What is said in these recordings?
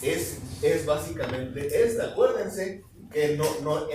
es básicamente esta. Acuérdense que en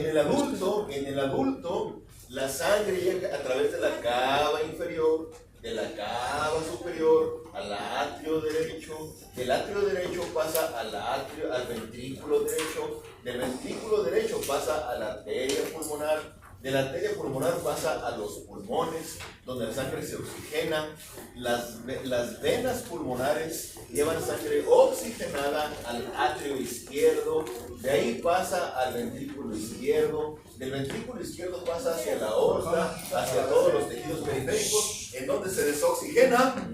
el adulto, la sangre llega a través de la cava inferior, de la cava superior, al atrio derecho, del atrio derecho pasa al ventrículo derecho, del ventrículo derecho pasa a la arteria pulmonar, de la arteria pulmonar pasa a los pulmones, donde la sangre se oxigena. Las venas pulmonares llevan sangre oxigenada al atrio izquierdo, de ahí pasa al ventrículo izquierdo, del ventrículo izquierdo pasa hacia la aorta, hacia todos los tejidos periféricos, en donde se desoxigena,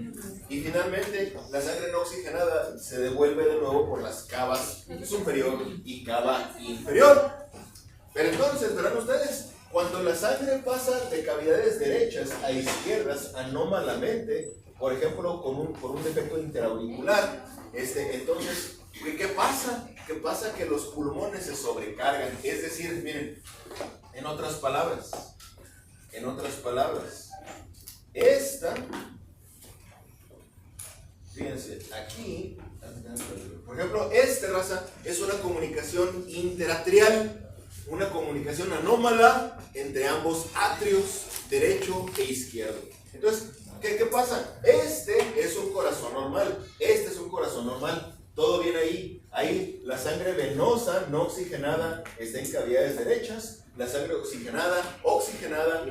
y finalmente la sangre no oxigenada se devuelve de nuevo por las cavas superior y cava inferior. Pero entonces, verán ustedes, cuando la sangre pasa de cavidades derechas a izquierdas anómalamente, por ejemplo, por un defecto interauricular, entonces, ¿qué pasa? ¿Qué pasa? Que los pulmones se sobrecargan. Es decir, miren, en otras palabras, fíjense, aquí, por ejemplo, raza, es una comunicación interatrial. Una comunicación anómala entre ambos atrios, derecho e izquierdo. Entonces, ¿qué pasa? Este es un corazón normal. Todo bien ahí. Ahí la sangre venosa no oxigenada está en cavidades derechas. La sangre oxigenada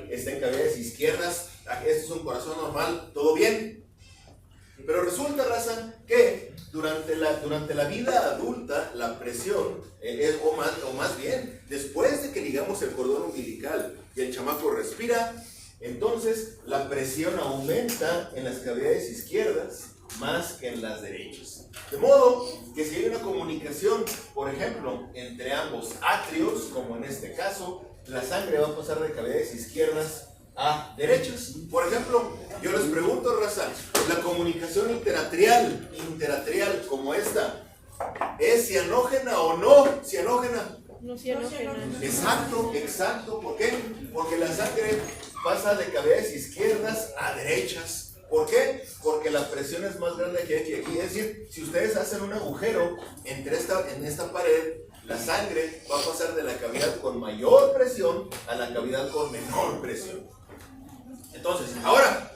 está en cavidades izquierdas. Este es un corazón normal. Todo bien. Pero resulta, raza, que durante la vida adulta, la presión, o más bien, después de que ligamos el cordón umbilical y el chamaco respira, entonces la presión aumenta en las cavidades izquierdas más que en las derechas. De modo que si hay una comunicación, por ejemplo, entre ambos atrios, como en este caso, la sangre va a pasar de cavidades izquierdas a derechas. Por ejemplo, yo les pregunto, raza, la comunicación interatrial como esta, ¿es cianógena o no cianógena? No cianógena. Exacto. ¿Por qué? Porque la sangre pasa de cavidades izquierdas a derechas. ¿Por qué? Porque la presión es más grande que aquí. Es decir, si ustedes hacen un agujero en esta pared, la sangre va a pasar de la cavidad con mayor presión a la cavidad con menor presión. Entonces, ahora,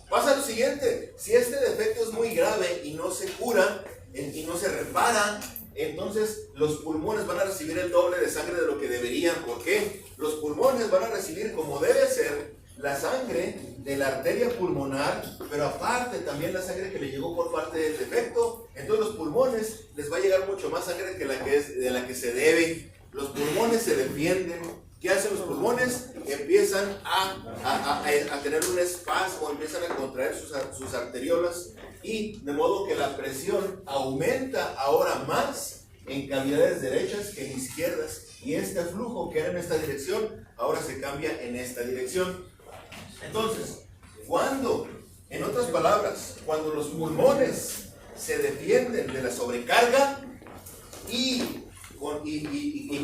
pasa lo siguiente. Si este defecto es muy grave y no se cura, y no se repara, entonces los pulmones van a recibir el doble de sangre de lo que deberían. ¿Por qué? Los pulmones van a recibir, como debe ser, la sangre de la arteria pulmonar, pero aparte también la sangre que le llegó por parte del defecto. Entonces los pulmones les va a llegar mucho más sangre que de la que se debe. Los pulmones se defienden. ¿Qué hacen los pulmones? Empiezan a tener un espasmo, empiezan a contraer sus arteriolas, y de modo que la presión aumenta ahora más en cavidades derechas que en izquierdas, y este flujo que era en esta dirección ahora se cambia en esta dirección. Entonces, en otras palabras, cuando los pulmones se defienden de la sobrecarga y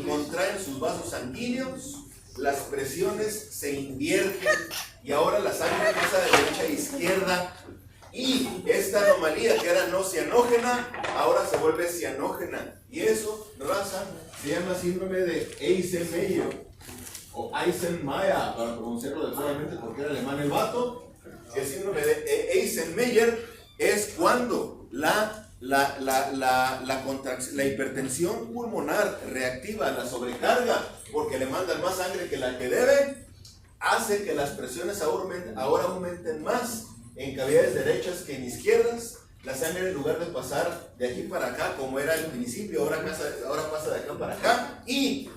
contraen sus vasos sanguíneos, las presiones se invierten y ahora la sangre pasa de derecha a izquierda, y esta anomalía que era no cianógena ahora se vuelve cianógena, y eso, raza, se llama síndrome de Eisenmenger o Eisenmenger, para pronunciarlo adecuadamente porque era alemán el vato. El síndrome de Eisenmenger es cuando la hipertensión pulmonar reactiva la sobrecarga, porque le mandan más sangre que la que debe, hace que las presiones ahora aumenten más en cavidades derechas que en izquierdas. La sangre, en lugar de pasar de aquí para acá como era al principio, ahora pasa de acá para acá, y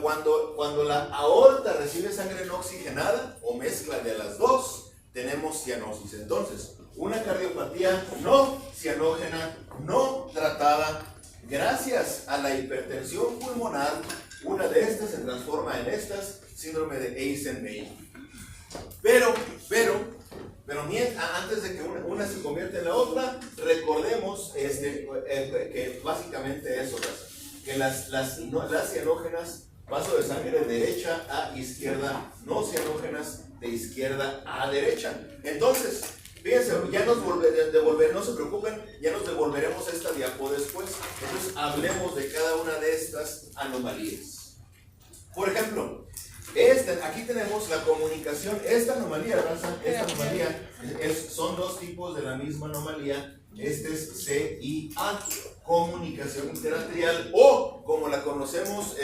cuando la aorta recibe sangre no oxigenada o mezcla de las dos, tenemos cianosis. Entonces, una cardiopatía no cianógena, no tratada, gracias a la hipertensión pulmonar, una de estas se transforma en síndrome de Eisenmenger. Pero antes de que una se convierta en la otra, recordemos que básicamente eso, que las cianógenas, paso de sangre de derecha a izquierda, no cianógenas de izquierda a derecha. Entonces, Fíjense, ya nos no se preocupen, ya nos devolveremos esta diapo después. Entonces hablemos de cada una de estas anomalías. Por ejemplo, aquí tenemos la comunicación. Esta anomalía, son dos tipos de la misma anomalía. Este es CIA, comunicación interatrial, o como la conocemos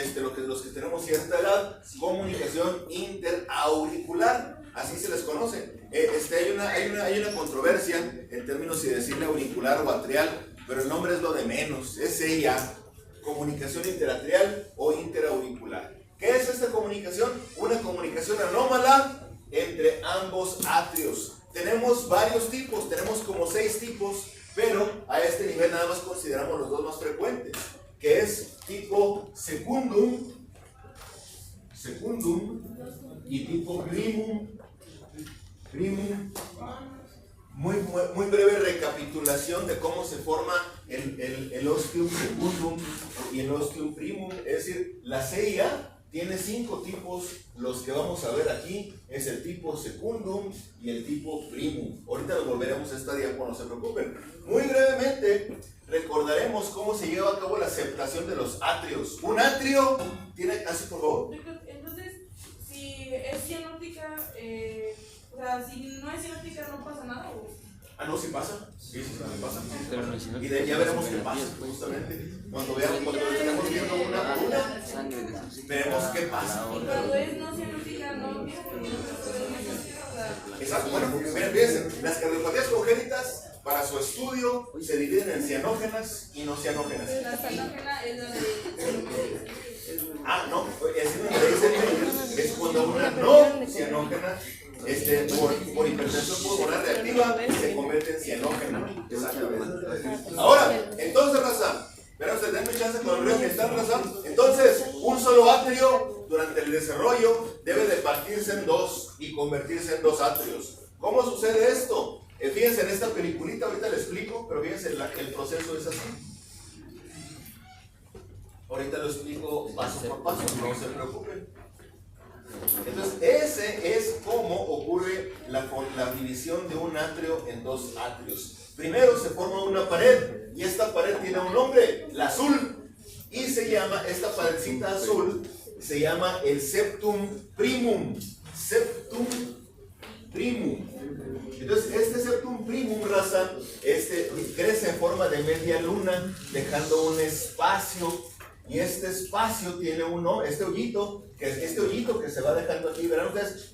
los que tenemos cierta edad, comunicación interauricular, así se les conoce. Hay una controversia en términos de decirle auricular o atrial, pero el nombre es lo de menos, es CIA, comunicación interatrial o interauricular. ¿Qué es esta comunicación? Una comunicación anómala entre ambos atrios. Tenemos varios tipos, tenemos como 6 tipos, pero a este nivel nada más consideramos los dos más frecuentes, que es tipo secundum y tipo primum. Muy breve recapitulación de cómo se forma el ostium secundum y el ostium primum. Es decir, la CIA tiene 5 tipos. Los que vamos a ver aquí es el tipo secundum y el tipo primum. Ahorita lo volveremos a esta diapo, no se preocupen. Muy brevemente recordaremos cómo se lleva a cabo la aceptación de los atrios. Un atrio tiene, así por favor. Entonces, si es cianótica, o sea, si no es cianótica no pasa nada, ¿o? Ah, no, sí pasa. Sí pasa. Pero no es Y de ahí ya veremos qué pasa, justamente. Cuando estemos viendo una por una, veremos qué pasa. Y cuando es no cianótica, no empieza con exacto, bueno, fíjense, las cardiopatías congénitas, para su estudio, se dividen en cianógenas y no cianógenas. La cianógena es la de... Ah, no, es cuando una no cianógena, por hipertensión pulmonar reactiva, se convierte en cianógena. Exactamente. Ahora, entonces, raza, pero ustedes denme chance con el que están, raza. Entonces, un solo atrio durante el desarrollo debe de partirse en dos y convertirse en 2 atrios. ¿Cómo sucede esto? Fíjense en esta peliculita, ahorita les explico, pero fíjense, el proceso es así. Ahorita lo explico paso por paso, no se preocupen. Entonces, ese es cómo ocurre la división de un atrio en 2 atrios. Primero se forma una pared, y esta pared tiene un nombre, la azul, y se llama, esta paredcita azul, se llama el septum primum. Septum primum. Entonces, este septum primum, raza, crece en forma de media luna, dejando un espacio. Y este espacio tiene este hoyito que se va dejando aquí, verán ustedes,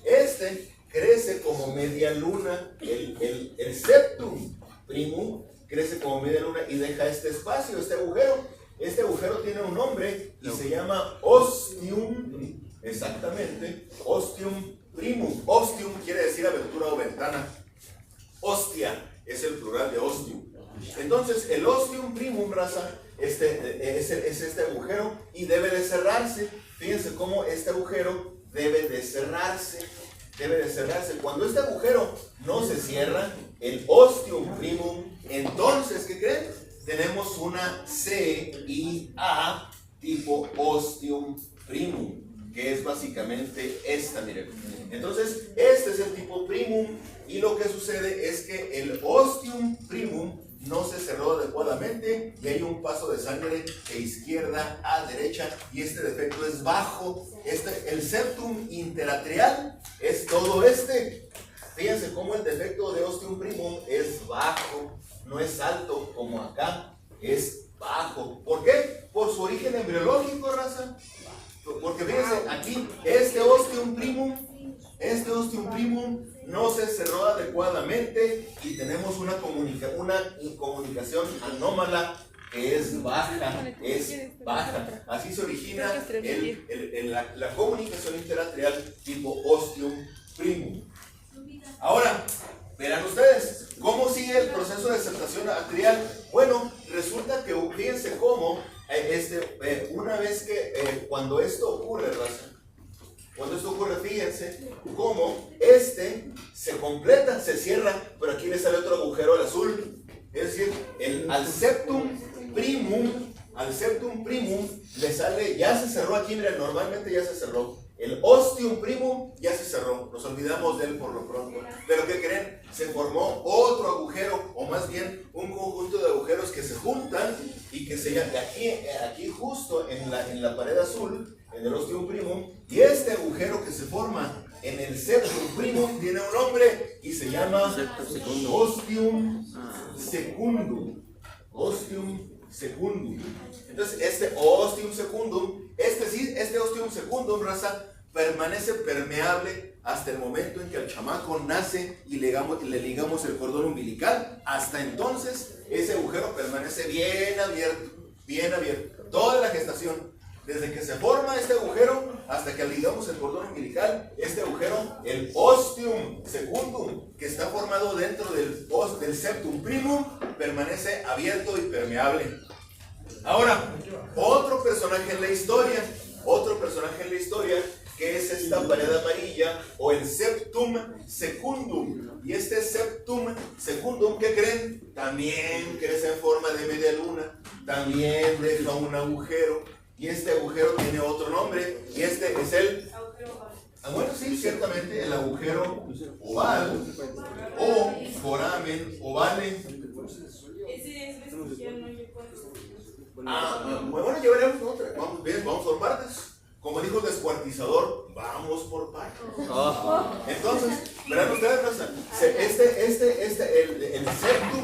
crece como media luna, el septum primum crece como media luna y deja este espacio, este agujero tiene un nombre y se llama ostium, exactamente, ostium primum. Ostium quiere decir abertura o ventana, hostia es el plural de ostium. Entonces, el ostium primum, raza, es este agujero y debe de cerrarse. Fíjense cómo este agujero debe de cerrarse. Cuando este agujero no se cierra, el ostium primum, entonces, ¿qué creen? Tenemos una CIA tipo ostium primum, que es básicamente esta, miren. Entonces, este es el tipo primum y lo que sucede es que el ostium primum no se cerró adecuadamente y hay un paso de sangre de izquierda a derecha y este defecto es bajo. El septum interatrial es todo Fíjense cómo el defecto de ostium primum es bajo, no es alto como acá, es bajo. ¿Por qué? Por su origen embriológico, raza. Porque fíjense, aquí este ostium primum no se cerró adecuadamente y tenemos una comunicación anómala que es baja. Así se origina la comunicación interatrial tipo ostium primum. Ahora, verán ustedes, ¿cómo sigue el proceso de aceptación atrial? Bueno, resulta que fíjense cómo, una vez que, cuando esto ocurre, fíjense cómo se completa, se cierra, pero aquí le sale otro agujero al azul. Es decir, al septum primum le sale, ya se cerró aquí, miren, normalmente ya se cerró. El ostium primum ya se cerró, nos olvidamos de él por lo pronto. Pero ¿qué creen? Se formó otro agujero, o más bien un conjunto de agujeros que se juntan y que se llama aquí justo en la pared azul, en el ostium primum, y este agujero que se forma en el septum primum tiene un nombre y se llama ostium secundum. Ostium secundum. Entonces, este ostium secundum, este ostium secundum, raza, permanece permeable hasta el momento en que el chamaco nace y le ligamos el cordón umbilical. Hasta entonces, ese agujero permanece bien abierto, toda la gestación. Desde que se forma este agujero hasta que ligamos el cordón umbilical, este agujero, el ostium secundum, que está formado dentro del septum primum, permanece abierto y permeable. Ahora, otro personaje en la historia, que es esta pared amarilla o el septum secundum. Y este septum secundum, ¿qué creen? También crece en forma de media luna, también deja un agujero. Y este agujero tiene otro nombre, y este es el agujero oval. Bueno, sí, ciertamente el agujero oval o foramen ovale. Ese es vestigial, no yo puedo. Bueno, ya veremos otra. Vamos por partes. Como dijo el descuartizador, vamos por partes. Entonces, verán ustedes, el septum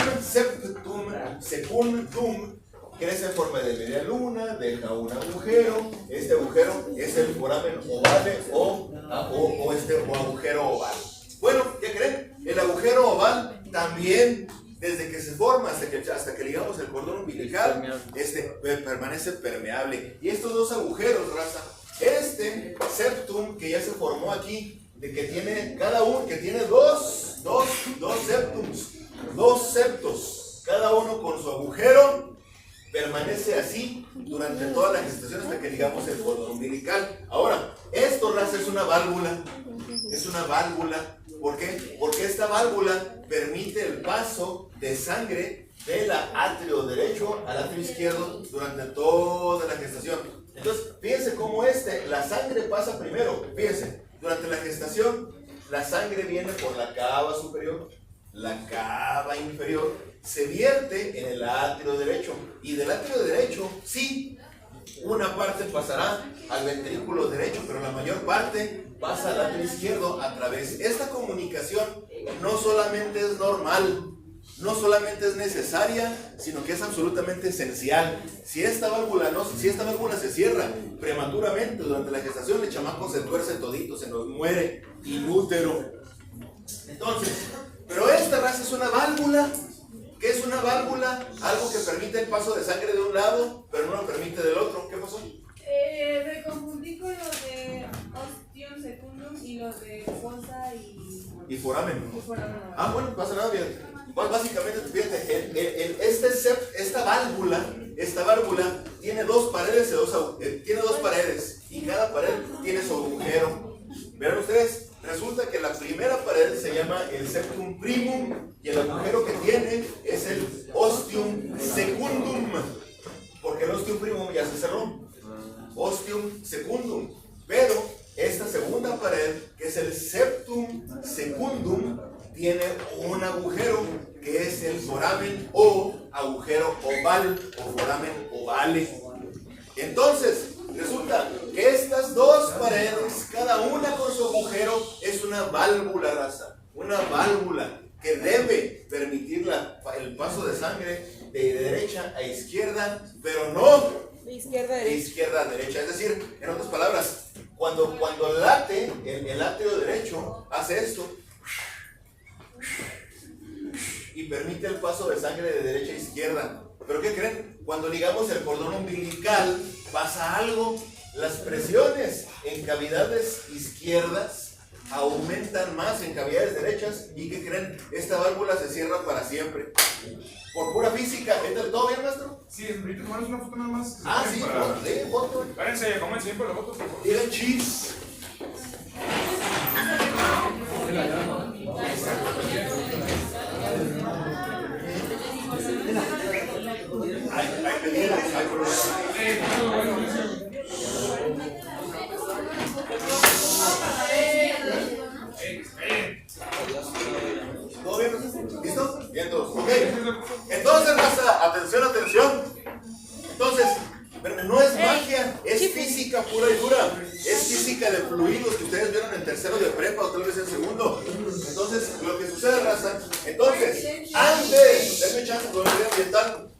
secundum crece en forma de media luna, deja un agujero. Este agujero es el foramen ovale o agujero oval. Bueno, ¿qué creen? El agujero oval también, desde que se forma hasta que ligamos el cordón umbilical, permanece permeable. Y estos dos agujeros, raza, este septum que ya se formó aquí, de que tiene que tiene dos septos, cada uno con su agujero, permanece así durante toda la gestación hasta que ligamos el cordón umbilical. Ahora, esto, raza, es una válvula. ¿Por qué? Porque esta válvula permite el paso de sangre del atrio derecho al atrio izquierdo durante toda la gestación. Entonces, fíjense cómo la sangre pasa primero. Fíjense, durante la gestación, la sangre viene por la cava superior, la cava inferior, se vierte en el atrio derecho, y del atrio derecho, sí, una parte pasará al ventrículo derecho, pero la mayor parte pasa al atrio izquierdo a través. Esta comunicación no solamente es normal, no solamente es necesaria, sino que es absolutamente esencial. Si esta válvula se cierra prematuramente durante la gestación, el chamaco se tuerce todito, se nos muere in útero. Entonces, pero esta raza es una válvula. ¿Qué es una válvula? Algo que permite el paso de sangre de un lado, pero no lo permite del otro. ¿Qué pasó? Me confundí con los de ostium secundum y los de fosa y foramen. Bueno, pasa nada, bien. Básicamente, fíjate, esta válvula tiene dos paredes, y cada pared tiene su agujero. Verán ustedes, resulta que la primera pared se llama el septum primum y el agujero que tiene es el ostium secundum, porque el ostium primum ya se cerró. Ostium secundum, pero esta segunda pared, que es el septum secundum, tiene un agujero que es el foramen o agujero oval o foramen ovale. Entonces, resulta que estas dos paredes, cada una con su agujero, es una válvula, raza. Una válvula que debe permitir el paso de sangre de derecha a izquierda, pero no de izquierda a derecha. Es decir, en otras palabras, cuando late el atrio derecho, hace esto y permite el paso de sangre de derecha a izquierda. ¿Pero qué creen? Cuando ligamos el cordón umbilical, pasa algo. Las presiones en cavidades izquierdas aumentan más en cavidades derechas. ¿Y qué creen? Esta válvula se cierra para siempre. Por pura física. ¿Todo bien, maestro? Sí, ahorita tomamos una foto nada más. Sí, foto. Espérense, cómense bien por la foto, por favor. Digan cheese. Hay pedidas, hay problemas. no es magia, es física pura y dura. Es física de fluidos que ustedes vieron en tercero de prepa o tal vez en segundo. Entonces, lo que sucede, raza, entonces, denme chance con el medio ambiental.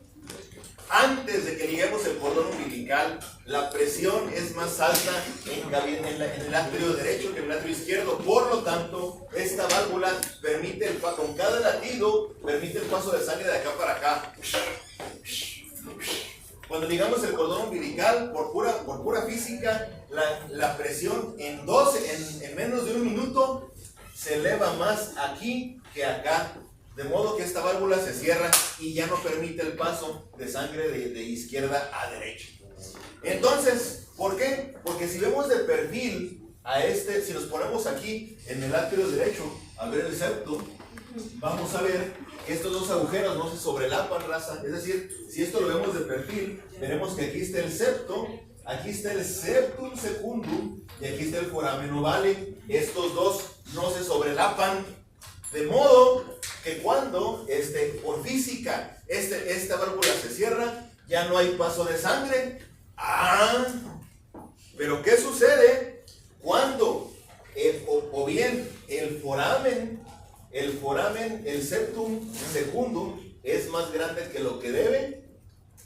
Antes de que liguemos el cordón umbilical, la presión es más alta en el atrio derecho que en el atrio izquierdo. Por lo tanto, esta válvula permite, con cada latido, permite el paso de sangre de acá para acá. Cuando ligamos el cordón umbilical, por pura física, la presión en menos de un minuto se eleva más aquí que acá. De modo que esta válvula se cierra y ya no permite el paso de sangre de izquierda a derecha. Entonces, ¿por qué? Porque si vemos de perfil si nos ponemos aquí en el atrio derecho a ver el septo, vamos a ver que estos dos agujeros no se sobrelapan, raza. Es decir, si esto lo vemos de perfil, veremos que aquí está el septo, aquí está el septum secundum y aquí está el foramen ovale. Estos dos no se sobrelapan. De modo que cuando por física esta válvula se cierra, ya no hay paso de sangre. Pero ¿qué sucede cuando o bien el foramen, el septum secundum es más grande que lo que debe?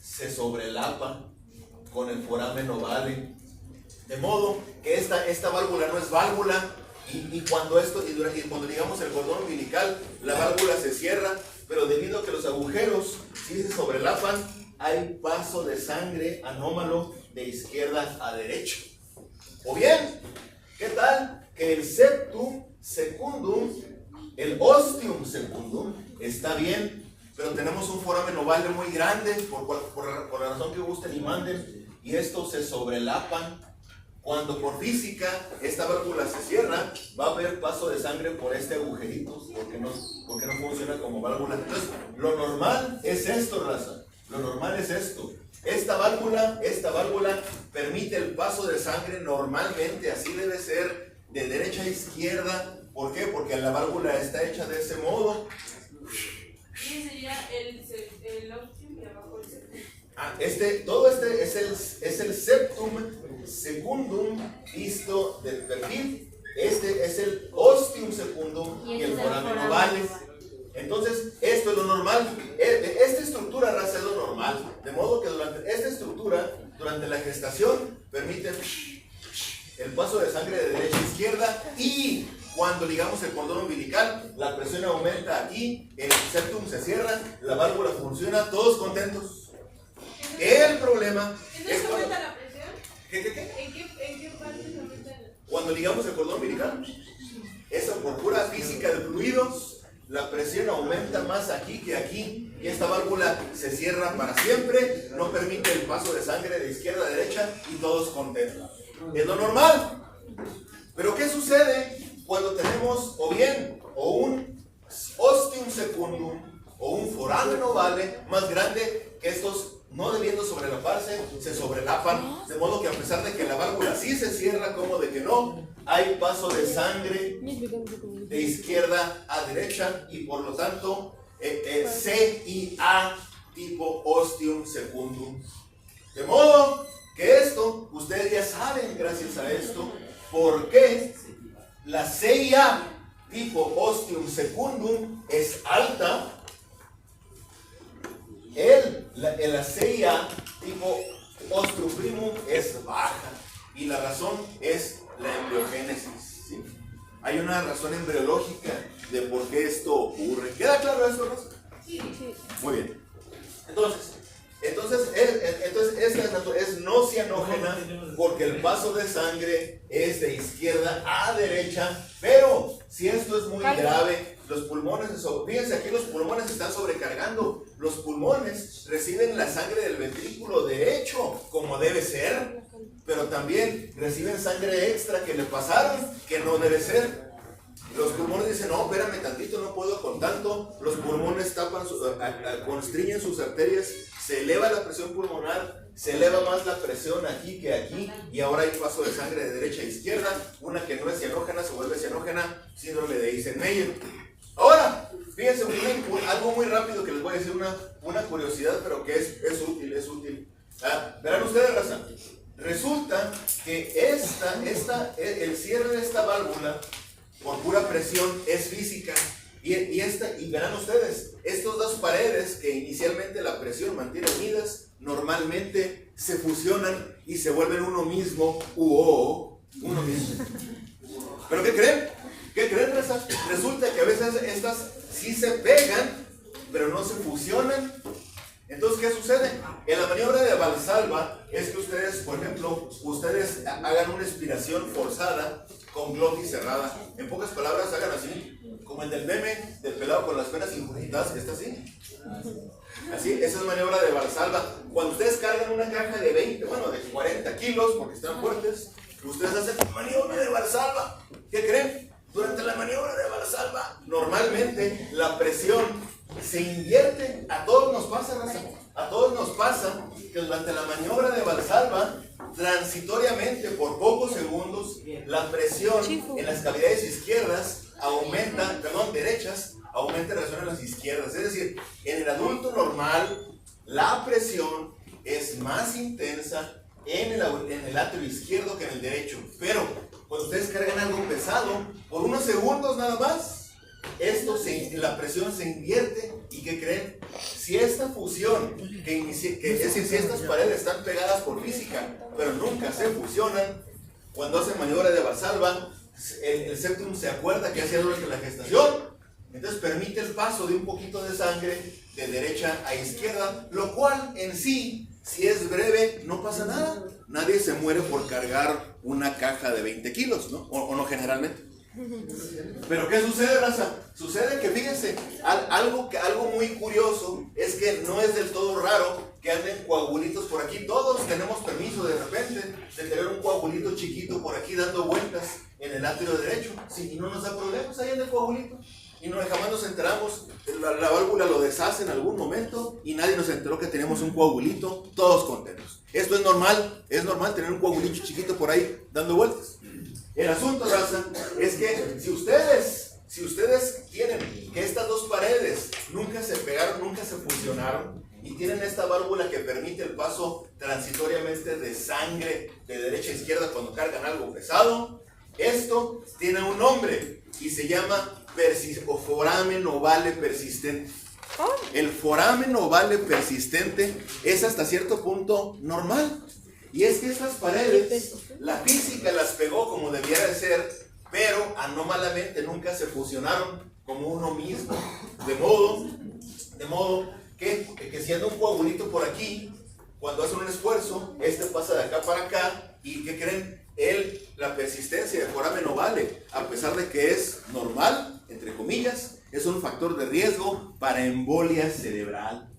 Se sobrelapa con el foramen ovale. De modo que esta válvula no es válvula. Y cuando ligamos el cordón umbilical, la válvula se cierra, pero debido a que los agujeros sí se sobrelapan, hay paso de sangre anómalo de izquierda a derecha. O bien, ¿qué tal que el septum secundum, el ostium secundum, está bien, pero tenemos un foramen ovale muy grande, por la razón que gusten y manden, y estos se sobrelapan? Cuando por física esta válvula se cierra, va a haber paso de sangre por este agujerito, porque no funciona como válvula. Entonces, lo normal es esto, raza. Lo normal es esto. Esta válvula permite el paso de sangre normalmente, así debe ser, de derecha a izquierda. ¿Por qué? Porque la válvula está hecha de ese modo. ¿Qué sería el ostium y abajo el septum? Todo es el septum secundum visto del perfil. Este es el ostium secundum y el foramen ovale. Entonces, esto es lo normal. Esta estructura, raza, es lo normal. De modo que esta estructura, durante la gestación, permite el paso de sangre de derecha a izquierda. Y cuando ligamos el cordón umbilical, la presión aumenta aquí, el septum se cierra, la válvula funciona, todos contentos. El problema es cuando aumenta la presión. ¿Qué? ¿En qué parte se aumenta? Cuando ligamos el cordón umbilical. Eso por pura física de fluidos, la presión aumenta más aquí que aquí y esta válvula se cierra para siempre, no permite el paso de sangre de izquierda a derecha y todos contentos. Es lo normal. Pero ¿qué sucede cuando tenemos o un ostium secundum o un foramen ovale más grande que estos? No debiendo sobrelaparse, se sobrelapan, de modo que a pesar de que la válvula sí se cierra como de que no, hay paso de sangre de izquierda a derecha y por lo tanto C y A tipo ostium secundum. De modo que esto, ustedes ya saben gracias a esto, por qué la CIA tipo ostium secundum es alta. La CIA tipo ostium primum es baja y la razón es la embriogénesis, ¿sí? Hay una razón embriológica de por qué esto ocurre. ¿Queda claro esto, Rosa? Sí. Muy bien. Entonces esta es no cianógena porque el paso de sangre es de izquierda a derecha, pero si esto es muy grave, los pulmones, fíjense aquí los pulmones se están sobrecargando, los pulmones reciben la sangre del ventrículo derecho como debe ser, pero también reciben sangre extra que le pasaron que no debe ser. Los pulmones dicen, no, espérame tantito, no puedo con tanto. Los pulmones constriñen sus arterias, se eleva la presión pulmonar, se eleva más la presión aquí que aquí, y ahora hay paso de sangre de derecha a izquierda. Una que no es cianógena se vuelve cianógena, síndrome de Eisenmenger. Ahora, fíjense, algo muy rápido que les voy a decir, una curiosidad, pero que es útil. Verán ustedes, raza, el cierre de esta válvula por pura presión es física. Y verán ustedes, estos dos paredes que inicialmente la presión mantiene unidas, normalmente se fusionan y se vuelven uno mismo, uno mismo. ¿Pero qué creen? ¿Qué creen, raza? Resulta que a veces estas sí se pegan, pero no se fusionan. Entonces, ¿qué sucede? En la maniobra de Valsalva es que ustedes, por ejemplo, hagan una expiración forzada con glotis cerrada. En pocas palabras, hagan así, como el del meme del pelado con las penas injuntadas, que está así. Así, esa es maniobra de Valsalva. Cuando ustedes cargan una caja de 20, bueno, de 40 kilos, porque están fuertes, ustedes hacen maniobra de Valsalva. ¿Qué creen? Durante la maniobra de Valsalva, normalmente la presión se invierte. A todos nos pasa, raza. A todos nos pasa que durante la maniobra de Valsalva, transitoriamente, por pocos segundos, la presión en las cavidades izquierdas derechas, aumenta en relación a las izquierdas. Es decir, en el adulto normal, la presión es más intensa en el atrio izquierdo que en el derecho. Pero cuando ustedes cargan algo pesado, por unos segundos nada más, la presión se invierte. ¿Y qué creen? Si esta fusión, es decir, si estas paredes están pegadas por física, pero nunca se fusionan, cuando hacen maniobra de Valsalva, el septum se acuerda que hacía durante la gestación, entonces permite el paso de un poquito de sangre de derecha a izquierda, lo cual en sí, si es breve, no pasa nada. Nadie se muere por cargar una caja de 20 kilos, ¿no? O no generalmente. Pero ¿qué sucede, raza? Sucede que, fíjense, algo muy curioso es que no es del todo raro que anden coagulitos por aquí. Todos tenemos permiso de repente de tener un coagulito chiquito por aquí dando vueltas en el atrio derecho. Sí, y no nos da problemas, ahí anda el coagulito. Y jamás nos enteramos, la válvula lo deshace en algún momento y nadie nos enteró que teníamos un coagulito, todos contentos. Esto es normal tener un coagulito chiquito por ahí dando vueltas. El asunto, raza, es que si ustedes tienen que estas dos paredes nunca se pegaron, nunca se fusionaron, y tienen esta válvula que permite el paso transitoriamente de sangre de derecha a izquierda cuando cargan algo pesado, esto tiene un nombre y se llama foramen ovale persistente. El foramen ovale persistente es hasta cierto punto normal. Y es que estas paredes, la física las pegó como debiera de ser, pero anómalamente nunca se fusionaron como uno mismo. De modo que siendo un coagulito por aquí, cuando hacen un esfuerzo, este pasa de acá para acá, y ¿qué creen? La persistencia de foramen ovale, a pesar de que es normal, entre comillas, es un factor de riesgo para embolia cerebral.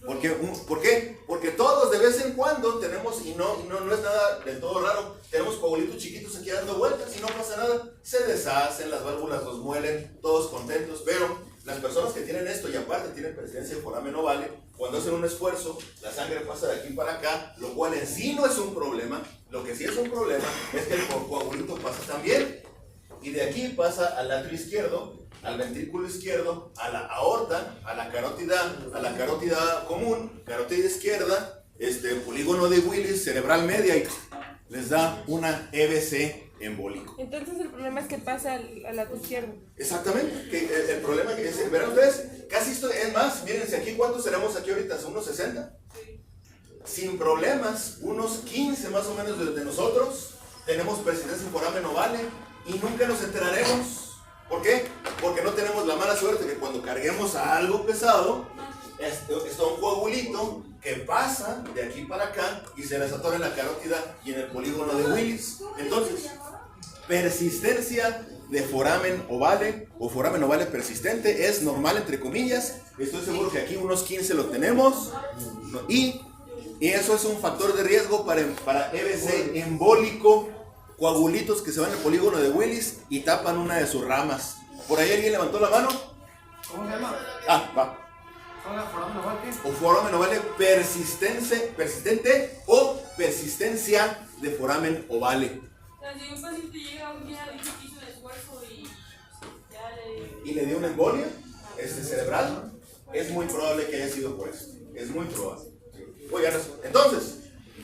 ¿Por qué? Porque todos de vez en cuando tenemos, y no es nada del todo raro, tenemos coagulitos chiquitos aquí dando vueltas y no pasa nada, se deshacen, las válvulas los muelen, todos contentos, pero las personas que tienen esto y aparte tienen persistencia de foramen ovale, cuando hacen un esfuerzo, la sangre pasa de aquí para acá, lo cual en sí no es un problema. Lo que sí es un problema es que el coagulito pasa también, y de aquí pasa al atrio izquierdo, al ventrículo izquierdo, a la aorta, a la carótida común, carótida izquierda, polígono de Willis, cerebral media, y les da una EBC embólico. Entonces el problema es que pasa al lado izquierdo. Exactamente, que el problema es, verán ustedes, casi esto es más, mírense aquí, ¿cuántos seremos aquí ahorita? ¿Unos 60? Sí. Sin problemas, unos 15 más o menos de nosotros tenemos persistencia en foramen ovale y nunca nos enteraremos. ¿Por qué? Porque no tenemos la mala suerte que cuando carguemos a algo pesado, está un coagulito que pasa de aquí para acá y se les atora en la carótida y en el polígono de Willis. Entonces, persistencia de foramen ovale o foramen ovale persistente es normal, entre comillas. Estoy seguro que aquí unos 15 lo tenemos. Y eso es un factor de riesgo para EBC embólico. Coagulitos que se van al polígono de Willis y tapan una de sus ramas. ¿Por ahí alguien levantó la mano? ¿Cómo se llama? Va. ¿Foramen ovale? O foramen ovale persistente o persistencia de foramen ovale. O sea, si un paciente llega un día y hizo el esfuerzo y le dio una embolia cerebral, es muy probable que haya sido por eso. Es muy probable. Oigan, entonces,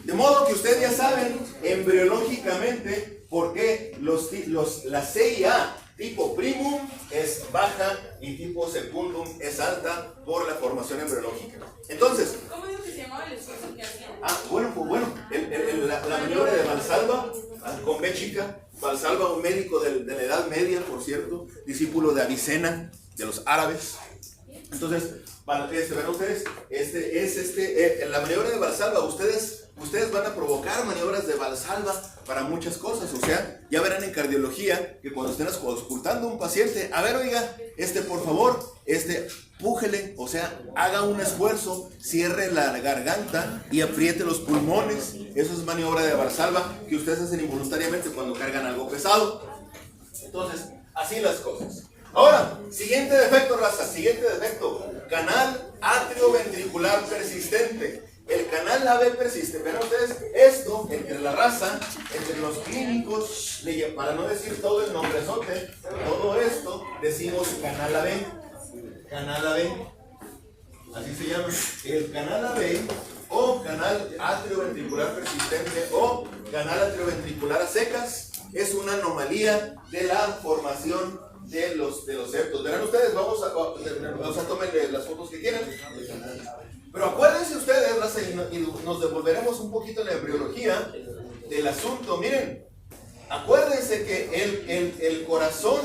de modo que ustedes ya saben embriológicamente La CIA tipo primum es baja y tipo secundum es alta por la formación embriológica. Entonces, ¿Cómo digo que se llamaba el esfuerzo que hacían? La maniobra de Valsalva, con B chica. Valsalva, un médico de la Edad Media, por cierto, discípulo de Avicena, de los árabes. Entonces, verán ustedes, en la maniobra de Valsalva, ustedes van a provocar maniobras de Valsalva para muchas cosas. O sea, ya verán en cardiología que cuando estén auscultando a un paciente, a ver, oiga, por favor, pújele, o sea, haga un esfuerzo, cierre la garganta y apriete los pulmones. Eso es maniobra de Valsalva que ustedes hacen involuntariamente cuando cargan algo pesado. Entonces, así las cosas. Ahora, siguiente defecto, raza, siguiente defecto. Canal atrioventricular persistente. El canal AB persiste. Vean ustedes, esto entre la raza, entre los clínicos, para no decir todo el nombrezote, todo esto, decimos canal AB. Canal AB. Así se llama. El canal AB o canal atrioventricular persistente o canal atrioventricular a secas es una anomalía de la formación de los septos. Verán ustedes, vamos a tomen las fotos que quieran. Pero acuérdense ustedes, raza, y nos devolveremos un poquito en la embriología del asunto. Miren, acuérdense que el corazón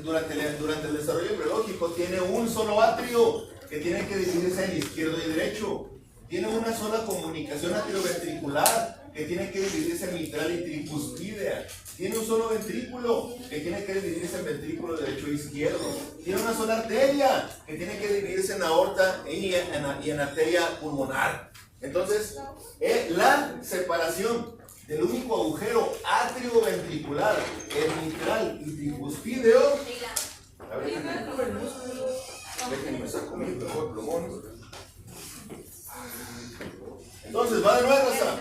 durante el desarrollo embriológico tiene un solo atrio que tiene que dividirse en izquierdo y derecho. Tiene una sola comunicación atrioventricular que tiene que dividirse en mitral y tricuspidea. Tiene un solo ventrículo que tiene que dividirse en ventrículo derecho e izquierdo. Tiene una sola arteria que tiene que dividirse en aorta y en arteria pulmonar. Entonces, la separación del único agujero atrioventricular, el mitral y tricuspideo. A ver, déjenme saco mi plumón. Entonces, va de nuevo, raza.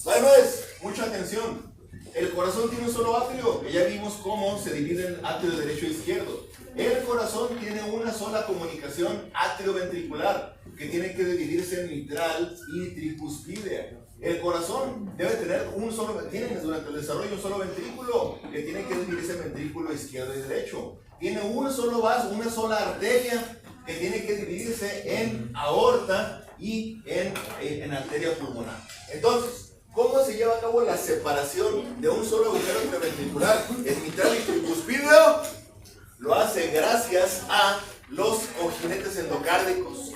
Va de nuevo, mucha atención. El corazón tiene un solo atrio, que ya vimos cómo se divide en atrio derecho e izquierdo. El corazón tiene una sola comunicación atrioventricular, que tiene que dividirse en mitral y tricuspidea. El corazón debe tener tiene durante el desarrollo un solo ventrículo, que tiene que dividirse en ventrículo izquierdo y derecho. Tiene un solo vaso, una sola arteria, que tiene que dividirse en aorta y en arteria pulmonar. Entonces, ¿cómo se lleva a cabo la separación de un solo agujero atrioventricular en mitral y tricuspideo? Lo hace gracias a los cojinetes endocárdicos.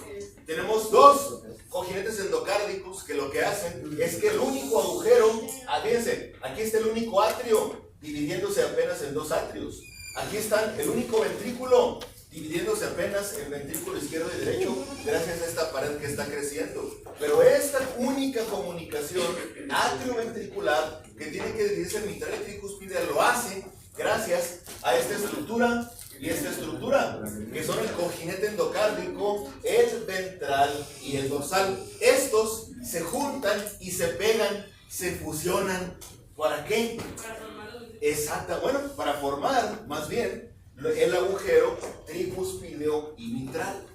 Tenemos dos cojinetes endocárdicos que lo que hacen es que el único agujero, fíjense, aquí está el único atrio dividiéndose apenas en dos atrios. Aquí está el único ventrículo dividiéndose apenas en ventrículo izquierdo y derecho gracias a esta pared que está creciendo. Pero esta única comunicación atrioventricular que tiene que dividirse en mitral y tricuspidea lo hace gracias a esta estructura y esta estructura, que son el cojinete endocárdico, el ventral y el dorsal. Estos se juntan y se pegan, se fusionan. ¿Para qué? Exacto, bueno, para formar más bien el agujero tricuspideo y mitral.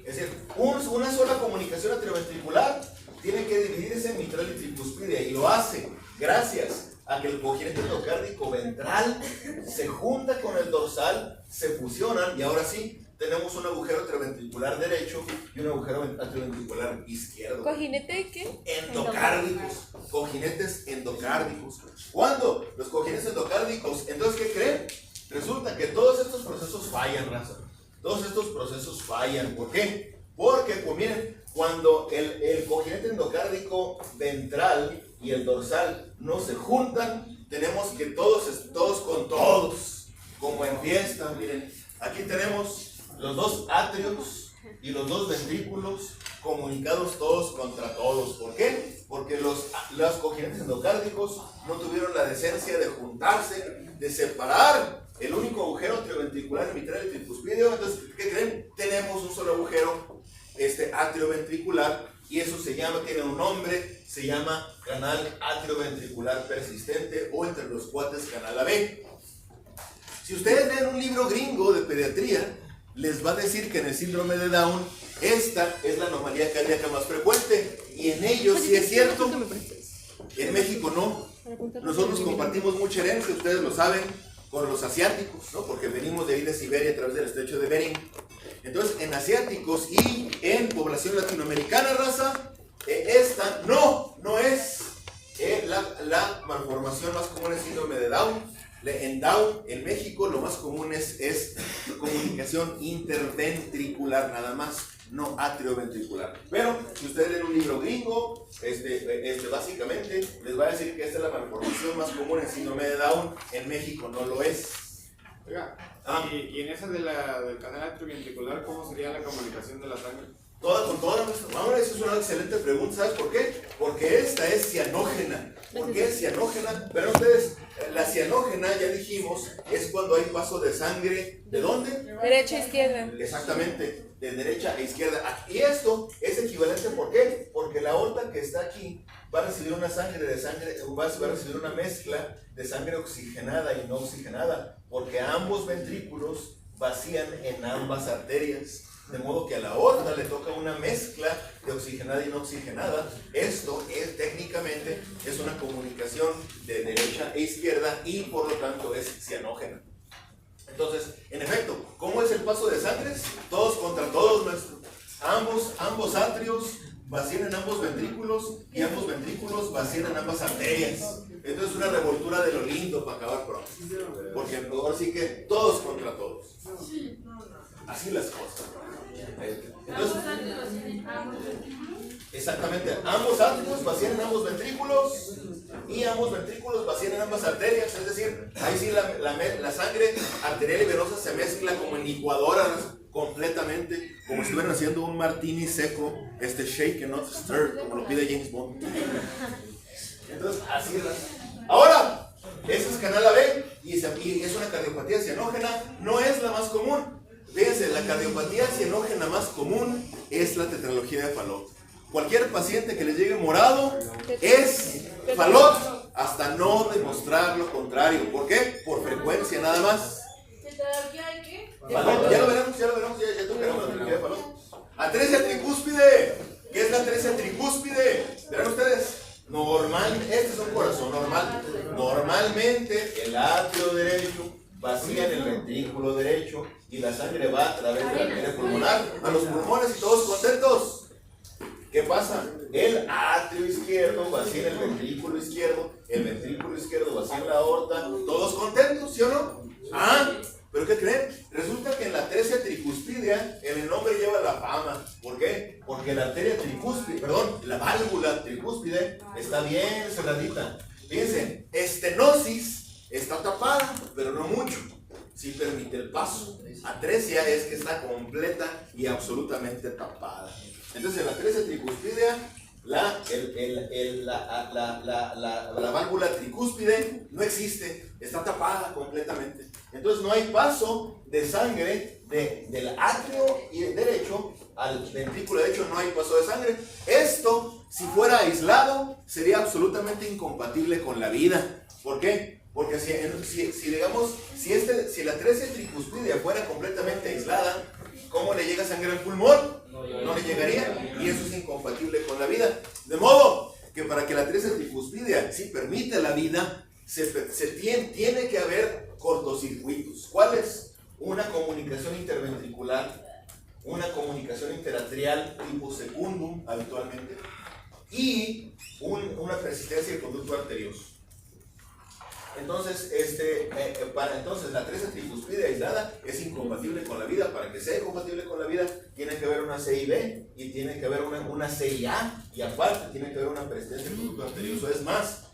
Es decir, una sola comunicación atrioventricular tiene que dividirse en mitral y tricuspidea, y lo hace gracias a que el cojinete endocárdico ventral se junta con el dorsal, se fusionan, y ahora sí tenemos un agujero atrioventricular derecho y un agujero atrioventricular izquierdo. ¿Cojinete qué? Endocárdicos, cojinetes endocárdicos. ¿Cuándo? Los cojinetes endocárdicos. Entonces, ¿qué creen? Resulta que todos estos procesos fallan, raza. Todos estos procesos fallan. ¿Por qué? Porque, pues miren, cuando el cojinete endocárdico ventral y el dorsal no se juntan, tenemos que todos con todos, como en fiesta. Miren, aquí tenemos los dos atrios y los dos ventrículos comunicados todos contra todos. ¿Por qué? Porque los cojinetes endocárdicos no tuvieron la decencia de juntarse, de separar el único agujero atrioventricular mitral y tricuspideo. Entonces, ¿qué creen? Tenemos un solo agujero atrioventricular, y eso tiene un nombre, se llama canal atrioventricular persistente, o entre los cuates canal AB. Si ustedes leen un libro gringo de pediatría, les va a decir que en el síndrome de Down esta es la anomalía cardíaca más frecuente, y en ellos sí es cierto. En México no. Nosotros compartimos mucha herencia, ustedes lo saben, con los asiáticos, ¿no? Porque venimos de ahí de Siberia a través del estrecho de Bering. Entonces, en asiáticos y en población latinoamericana, raza, esta no es la malformación más común, es síndrome de Down. En Down, en México, lo más común es comunicación interventricular, nada más, no atrioventricular. Pero si ustedes leen un libro gringo, básicamente les va a decir que esta es la malformación más común en síndrome de Down. En México no lo es. Oiga, y en esa del canal atrioventricular, ¿cómo sería la comunicación de la sangre? Con toda nuestra. Ahora, esa es una excelente pregunta. ¿Sabes por qué? Porque esta es cianógena. ¿Por qué es cianógena? Pero ustedes, la cianógena, ya dijimos, es cuando hay paso de sangre. ¿De dónde? Derecha, izquierda. Exactamente, de derecha a izquierda. Y esto es equivalente, ¿por qué? Porque la aorta que está aquí va a recibir una va a recibir una mezcla de sangre oxigenada y no oxigenada, porque ambos ventrículos vacían en ambas arterias. De modo que a la aorta le toca una mezcla de oxigenada y no oxigenada. Esto técnicamente es una comunicación de derecha e izquierda y por lo tanto es cianógena. Entonces, en efecto, ¿cómo es el paso de sangre? Todos contra todos, nuestro. Ambos atrios vacían en ambos ventrículos y ambos ventrículos vacían en ambas arterias. Entonces es una revoltura de lo lindo para acabar pronto. Porque ahora sí que todos contra todos. Así las cosas. Entonces, exactamente, ambos átomos vacían en ambos ventrículos y ambos ventrículos vacían en ambas arterias. Es decir, ahí sí la sangre arterial y venosa se mezcla como en licuadora completamente, como si estuvieran haciendo un martini seco, shake and not stir, como lo pide James Bond. Entonces, así es. Ahora, ese es canal AB y es una cardiopatía cianógena, no es la más común. Fíjense, la cardiopatía cianógena más común es la tetralogía de Fallot. Cualquier paciente que le llegue morado es Fallot hasta no demostrar lo contrario. ¿Por qué? Por frecuencia nada más. ¿Tetralogía de qué? Fallot, ya lo veremos, ya tocaremos la tetralogía de Fallot. Atresia tricúspide. ¿Qué es la atresia tricúspide? Verán ustedes. Este es un corazón normal. Normalmente el atrio derecho vacía en el ventrículo derecho y la sangre va a través de la arteria pulmonar a los pulmones y todos contentos. ¿Qué pasa? El atrio izquierdo vacía en el ventrículo izquierdo vacía en la aorta, todos contentos, ¿sí o no? ¿Pero qué creen? Resulta que en la atresia tricúspidea el nombre lleva la fama. ¿Por qué? Porque la arteria tricúspide, la válvula tricúspide está bien cerradita. Fíjense, estenosis está tapada, pero no mucho. Sí permite el paso. Atresia es que está completa y absolutamente tapada. Entonces en la atresia tricúspidea, la válvula tricúspide no existe, está tapada completamente. Entonces no hay paso de sangre del atrio derecho al ventrículo derecho, no hay paso de sangre. Esto, si fuera aislado, sería absolutamente incompatible con la vida. ¿Por qué? Porque si la atresia tricúspidea fuera completamente aislada, ¿cómo le llega sangre al pulmón? No le llegaría, y eso es incompatible con la vida. De modo que para que la atresia tricúspidea sí permita la vida, tiene que haber cortocircuitos. ¿Cuáles? Una comunicación interventricular, una comunicación interatrial tipo secundum habitualmente, y una persistencia del conducto arterioso. Entonces, la atresia tricúspide aislada es incompatible con la vida. Para que sea incompatible con la vida, tiene que haber una CIB y tiene que haber una CIA, y aparte tiene que haber una persistencia del conducto arterioso. Es más,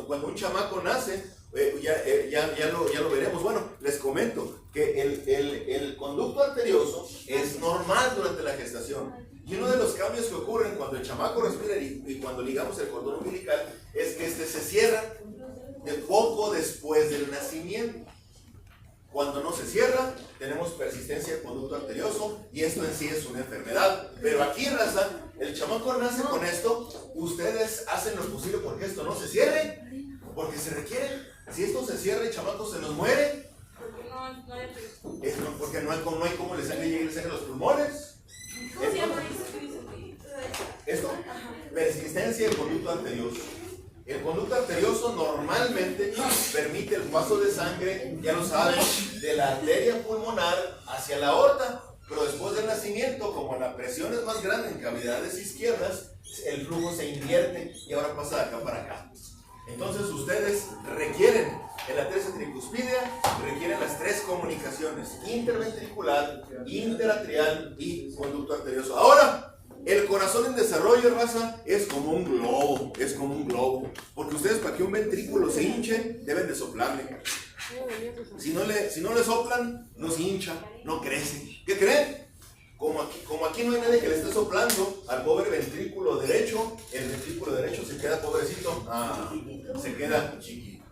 cuando un chamaco nace, ya lo veremos. Bueno, les comento que el conducto arterioso es normal durante la gestación. Y uno de los cambios que ocurren cuando el chamaco respira y cuando ligamos el cordón umbilical es que se cierra de poco después del nacimiento. Cuando no se cierra, tenemos persistencia del conducto arterioso y esto en sí es una enfermedad. Pero aquí, raza, el chamaco nace con esto. Ustedes hacen lo posible porque esto no se cierre, porque se requiere. Si esto se cierra, el chamaco se nos muere. Porque no hay cómo le llegue sangre a los pulmones. ¿Cómo se llama eso que dice? Esto, persistencia del conducto arterioso. El conducto arterioso normalmente permite el paso de sangre, ya lo saben, de la arteria pulmonar hacia la aorta, pero después del nacimiento, como la presión es más grande en cavidades izquierdas, el flujo se invierte y ahora pasa de acá para acá. Entonces ustedes requieren, en la arteria tricuspidea, requieren las tres comunicaciones: interventricular, interatrial y conducto arterioso. Ahora, el corazón en desarrollo, raza, es como un globo, porque ustedes, para que un ventrículo se hinche, deben de soplarle. Si no le soplan, no se hincha, no crece. ¿Qué creen? Como aquí no hay nadie que le esté soplando al pobre ventrículo derecho, el ventrículo derecho se queda pobrecito, se queda chiquito.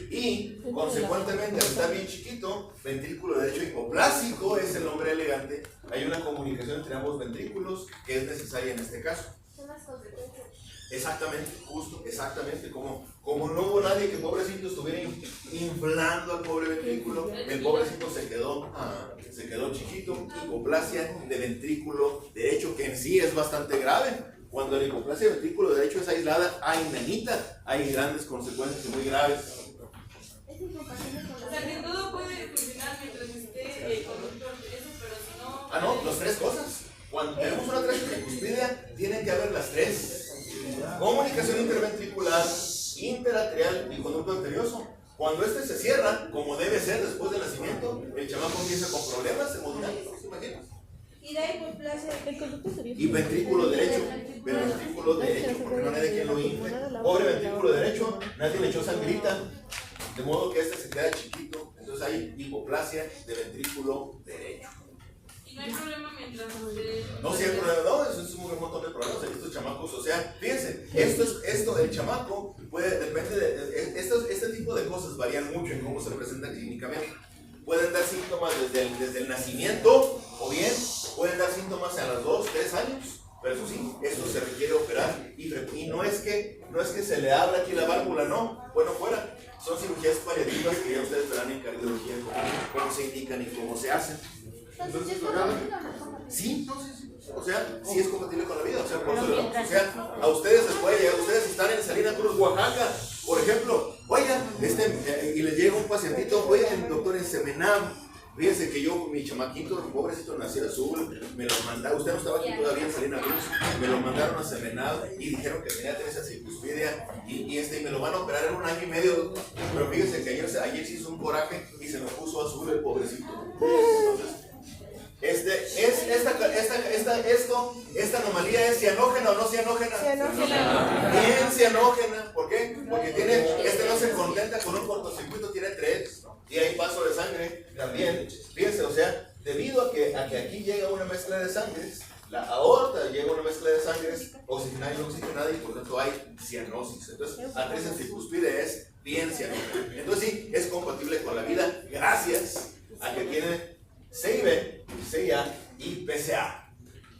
Y consecuentemente, al estar bien chiquito, ventrículo derecho hipoplásico es el nombre elegante. Hay una comunicación entre ambos ventrículos que es necesaria en este caso. Son las consecuencias. Exactamente, justo, exactamente. Como no hubo nadie que pobrecito estuviera inflando al pobre ventrículo, el pobrecito se quedó chiquito. Hipoplasia de ventrículo derecho, que en sí es bastante grave. Cuando la hipoplasia de ventrículo derecho es aislada, hay grandes consecuencias muy graves. Es incompatible con O sea, que todo puede funcionar mientras esté conducto arterioso, pero si no... No, las tres cosas. Cuando tenemos una arteria tricuspidea, tienen que haber las tres: comunicación interventricular, interatrial y conducto arterioso. Cuando este se cierra, como debe ser después del nacimiento, el chamaco empieza con problemas hemodinámicos, ¿se imaginan? Y da hipoplasia del conducto arterioso. Y ventrículo derecho, porque no hay de quien lo infle. Pobre ventrículo derecho, nadie le echó sangrita, de modo que este se queda chiquito. Entonces hay hipoplasia de ventrículo derecho. Y no hay problema mientras esté... No, sí hay problema, no, eso es un montón de problemas en estos chamacos. O sea, fíjense, el chamaco depende de, este tipo de cosas varían mucho en cómo se presenta clínicamente. Pueden dar síntomas desde el nacimiento, o bien pueden dar síntomas a los 2, 3 años. Pero eso sí, esto se requiere operar. Y no es que se le abra aquí la válvula, no. Bueno, fuera. Son cirugías paliativas que ya ustedes verán en cardiología, cómo se indican y cómo se hacen. Entonces, ¿es compatible o no es compatible? Sí. O sea, sí es compatible con la vida. O sea, por eso, o sea, a ustedes les puede llegar, ustedes están en Salina Cruz, Oaxaca, por ejemplo. Oigan, y les llega un pacientito, oigan, doctor, en Semenab, fíjense que yo, mi chamaquito, pobrecito, nació azul, me lo mandaron, usted no estaba aquí todavía en Salina Cruz, me lo mandaron a Semenab y dijeron que tenía esa tricuspidia y me lo van a operar en 1 año y medio, pero fíjense que ayer se hizo un coraje y se me puso azul el pobrecito. Entonces, esta anomalía es cianógena o no cianógena. Bien cianógena. ¿Por qué? Porque no se contenta con un cortocircuito, tiene 3 y hay paso de sangre también. Fíjense, o sea, debido a que aquí llega una mezcla de sangres, la aorta llega una mezcla de sangres oxigenada y no oxigenada, y por tanto hay cianosis. Entonces, arteria tricuspidea es bien cianógena. Entonces sí, es compatible con la vida gracias a que tiene CIB, CIA y PCA.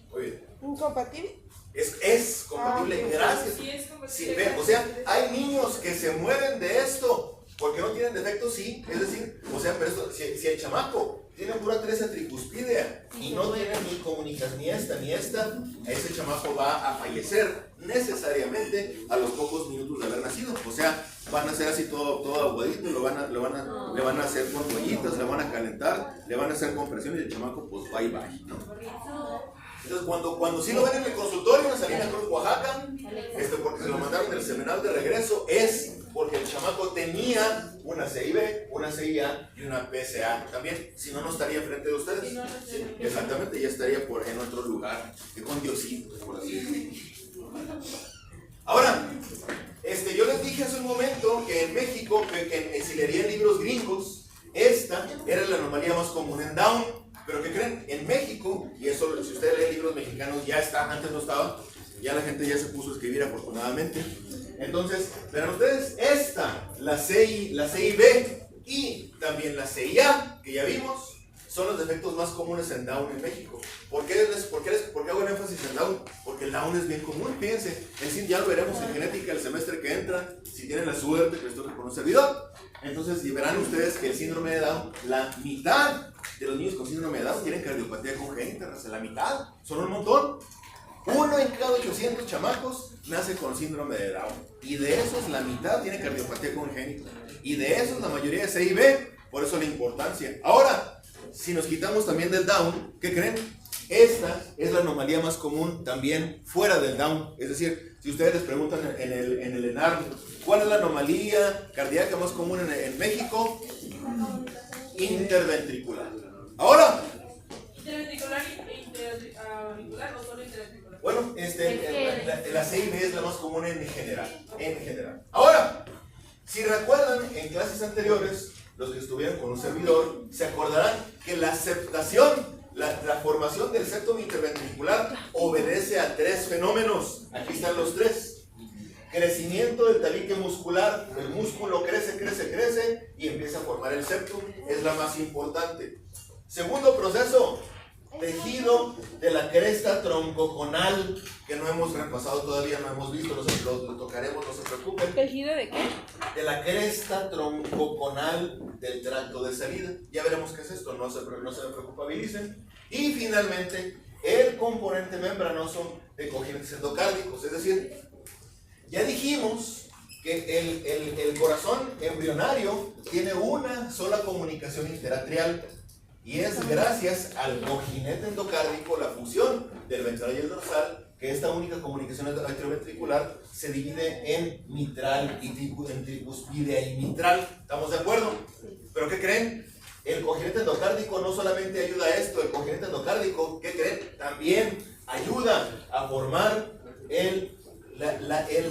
Muy bien. ¿Incompatible? Es compatible, gracias. Sí, es compatible. Sí, ve, o sea, hay niños que se mueren de esto porque no tienen defectos, sí. Es decir, o sea, pero esto, si el chamaco tiene pura arteria tricuspidea y no tiene ni comunicación ni esta, ese chamaco va a fallecer necesariamente a los pocos minutos de haber nacido. O sea, van a ser así todo aguadito, le van a hacer con toallitas, le van a calentar, le van a hacer compresiones y el chamaco pues bye, ¿no? Entonces cuando sí lo ven en el consultorio en Salina Cruz, Oaxaca, porque se lo mandaron del seminal de regreso, es porque el chamaco tenía una CIB, una CIA y una PCA también. Si no, no estaría enfrente de ustedes. Sí, exactamente, ya estaría en otro lugar, con Diosito, por así decirlo. Ahora, yo les dije hace un momento que en México, que si leerían libros gringos, esta era la anomalía más común en Down. Pero ¿qué creen? En México, y eso si ustedes leen libros mexicanos ya está, antes no estaba, ya la gente ya se puso a escribir afortunadamente. Entonces, verán ustedes, la CIB y también la CIA, que ya vimos, son los defectos más comunes en Down en México. ¿Por qué hago el énfasis en Down? Porque el Down es bien común, fíjense. Ya lo veremos en genética el semestre que entra, si tienen la suerte que esto con un servidor. Entonces, y verán ustedes que el síndrome de Down, la mitad de los niños con síndrome de Down tienen cardiopatía congénita, la mitad, son un montón. 1 en cada 800 chamacos nace con síndrome de Down. Y de esos la mitad tiene cardiopatía congénita. Y de esos la mayoría es C y B. Por eso la importancia. Ahora, si nos quitamos también del Down, ¿qué creen? Esta es la anomalía más común también fuera del Down. Es decir, si ustedes les preguntan en el ENARM, ¿cuál es la anomalía cardíaca más común en México? Interventricular. Ahora, ¿Interventricular e interauricular o solo interventricular? bueno, la C y B es la más común en general. Ahora, si recuerdan en clases anteriores, los que estuvieron con un servidor, se acordarán que la aceptación, la formación del septum interventricular obedece a 3 fenómenos. Aquí están los 3. Crecimiento del tabique muscular, el músculo crece y empieza a formar el septum, es la más importante. Segundo proceso, tejido de la cresta troncoconal, que no hemos repasado todavía, no hemos visto, lo tocaremos, no se preocupen. ¿Tejido de qué? De la cresta troncoconal del tracto de salida. Ya veremos qué es esto, no se preocupabilicen. Y finalmente, el componente membranoso de cogentes endocárdicos, es decir, ya dijimos que el corazón embrionario tiene una sola comunicación interatrial y es gracias al cojinete endocárdico, la fusión del ventral y el dorsal, que esta única comunicación atrioventricular se divide en mitral y en tricuspidea y mitral. ¿Estamos de acuerdo? ¿Pero qué creen? El cojinete endocárdico no solamente ayuda a esto, el cojinete endocárdico, ¿qué creen? También ayuda a formar el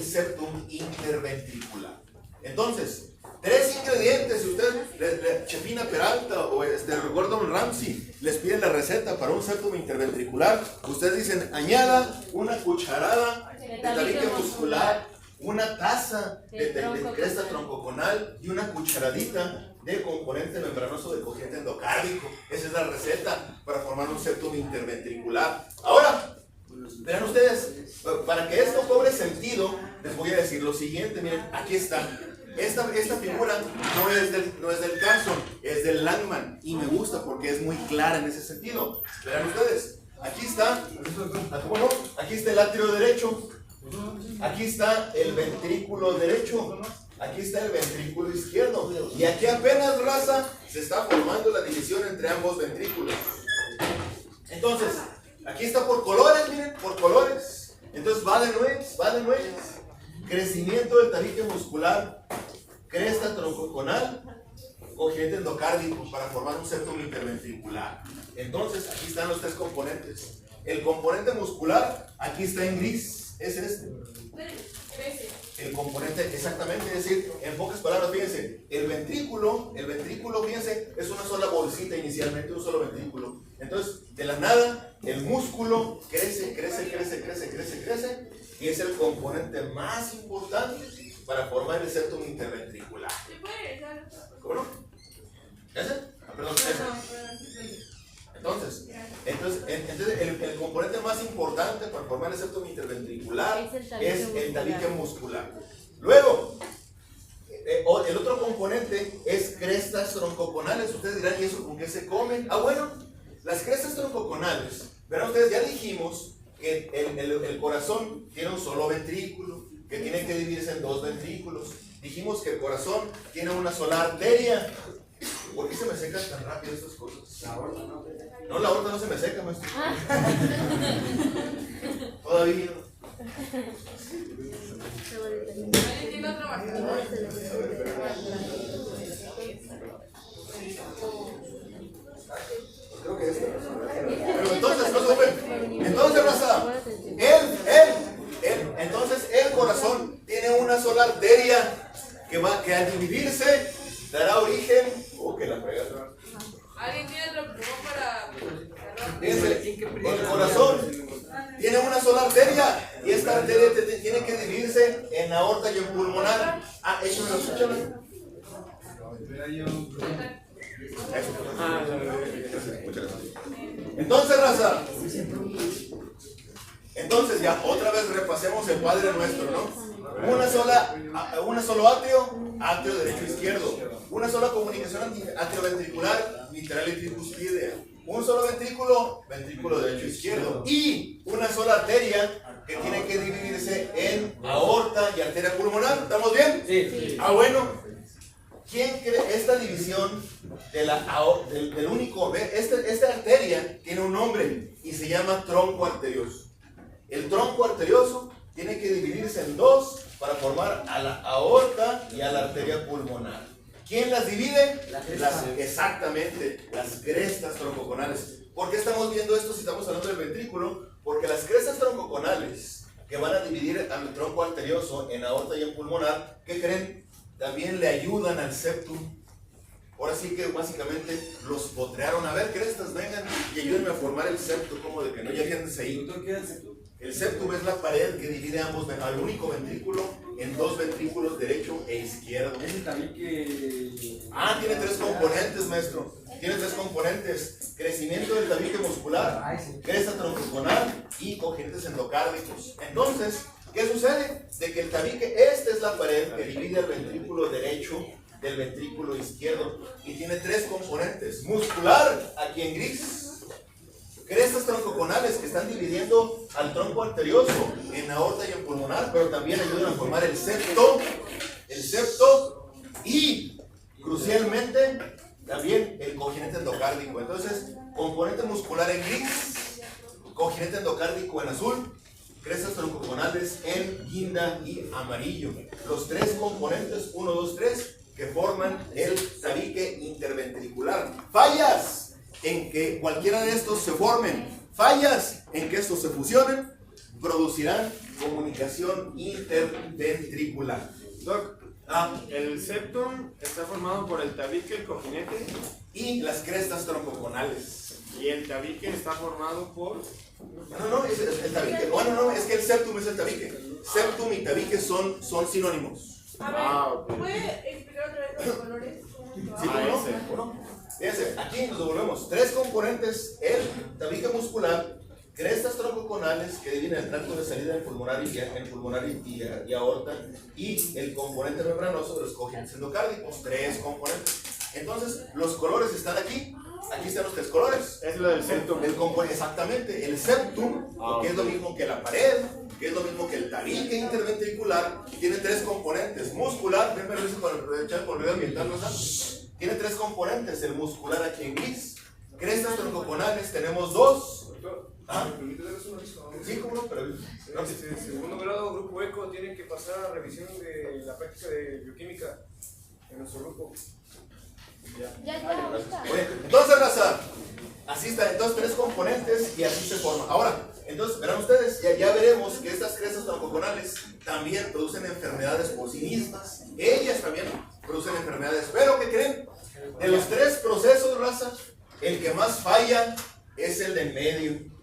septum interventricular. Entonces, 3 ingredientes. Si usted, Chefina Peralta o Gordon Ramsay les piden la receta para un septum interventricular, ustedes dicen, añada una cucharada de tabique muscular, una taza de cresta troncoconal y una cucharadita de componente membranoso de cojinete endocárdico. Esa es la receta para formar un septum interventricular. Ahora, verán ustedes, para que esto cobre sentido, les voy a decir lo siguiente. Miren, aquí está. Esta figura no es del Carson, es del Langman. Y me gusta porque es muy clara en ese sentido. Verán ustedes, aquí está, bueno, aquí está el atrio derecho, aquí está el ventrículo derecho, aquí está el ventrículo izquierdo. Y aquí apenas, raza, se está formando la división entre ambos ventrículos. Entonces, aquí está por colores, miren, por colores. Entonces va de nuez. Crecimiento del tabique muscular, cresta troncoconal, cojinete endocárdico para formar un septum interventricular. Entonces, aquí están los 3 componentes. El componente muscular, aquí está en gris, es este. El componente, exactamente, es decir, en pocas palabras, fíjense, el ventrículo, fíjense, es una sola bolsita inicialmente, un solo ventrículo. Entonces, de la nada, el músculo crece, y es el componente más importante para formar el septum interventricular. ¿Cómo no? ¿Ese? Perdón, ese. Entonces el componente más importante para formar el septum interventricular es el tabique muscular. Luego, el otro componente es crestas troncoconales. Ustedes dirán, ¿y eso con qué se comen? Ah, bueno, las crestas troncoconales, verán ustedes, ya dijimos que el corazón tiene un solo ventrículo, que tiene que dividirse en 2 ventrículos. Dijimos que el corazón tiene una sola arteria. ¿Por qué se me secan tan rápido estas cosas? La aorta no. No, la aorta no se me seca, maestro. Todavía. Creo que este. Pero entonces, no se open. Entonces, raza, entonces el corazón tiene una sola arteria que al dividirse dará origen. Que la fregaste. ¿Alguien tiene otro plumón para...? El corazón tiene una sola arteria y esta arteria tiene que dividirse en aorta y en pulmonar. Ah, eso me lo escuchan. Entonces, raza, entonces ya otra vez repasemos el Padre Nuestro, ¿no? Un solo atrio derecho izquierdo, una sola comunicación atrioventricular, mitral y tricuspidea, un solo ventrículo, ventrículo derecho e izquierdo, y una sola arteria que tiene que dividirse en aorta y arteria pulmonar. ¿Estamos bien? Sí. Ah, bueno. ¿Quién cree esta división del único? Esta arteria tiene un nombre y se llama tronco arterioso. El tronco arterioso tiene que dividirse en dos para formar a la aorta y a la arteria pulmonar. ¿Quién las divide? Exactamente, las crestas troncoconales. ¿Por qué estamos viendo esto si estamos hablando del ventrículo? Porque las crestas troncoconales que van a dividir al tronco arterioso en aorta y en pulmonar, ¿qué creen? También le ayudan al septum. Ahora sí que básicamente los potrearon. A ver, crestas, vengan y ayúdenme a formar el septum, como de que no, ya quédense ahí. ¿Qué es el septum? El septum es la pared que divide ambos, al único ventrículo en dos ventrículos derecho e izquierdo. Ese también que... Ah, tiene tres componentes, maestro. Tiene tres componentes: crecimiento del tabique muscular, cresta troncoconal y congénites endocárdicos. Entonces, ¿qué sucede? De que el tabique, esta es la pared que divide el ventrículo derecho del ventrículo izquierdo y tiene tres componentes: muscular, aquí en gris, crestas troncoconales que están dividiendo al tronco arterioso en aorta y en pulmonar, pero también ayudan a formar el septo y, crucialmente, también el congénite endocárdico. Entonces, componente muscular en gris, congénite endocárdico en azul, crestas troncoconales en guinda y amarillo. Los tres componentes, 1, 2, 3, que forman el tabique interventricular. Fallas en que cualquiera de estos se formen, fallas en que estos se fusionen, producirán comunicación interventricular. Doc, el septum está formado por el tabique, el cojinete Y las crestas troncoconales. y el tabique está formado por... No, es el tabique. Bueno, no, es que el septum es el tabique. Septum y tabique son sinónimos. A ver, ¿puede explicar otra vez los colores? ¿Sí, cómo no? Fíjense, aquí nos devolvemos. Tres componentes: el tabique muscular, crestas troncoconales que dividen el tracto de salida en pulmonar y aorta, y el componente membranoso de los congénites endocárdicos. Tres componentes. Entonces, los colores están aquí. Aquí están los tres colores. Es lo del septum. Exactamente, el septum, que es lo mismo que la pared, que es lo mismo que el tabique interventricular, y tiene tres componentes: muscular, ven permiso para aprovechar por el video ambiental, ¿no? Tiene tres componentes: el muscular aquí en gris, crestas troncoconales, tenemos dos. ¿Me permite darles un aviso? Sí, ¿cómo no? Pero, Segundo grado, grupo ECO, tienen que pasar a revisión de la práctica de bioquímica en nuestro grupo. Ya, ahorita. Oye, entonces, raza, así está, entonces tres componentes y así se forma. Ahora, entonces, verán ustedes, ya veremos que estas crestas troncoconales también producen enfermedades por sí mismas. Ellas también producen enfermedades, pero ¿qué creen? De los tres procesos, raza, el que más falla es el de en medio.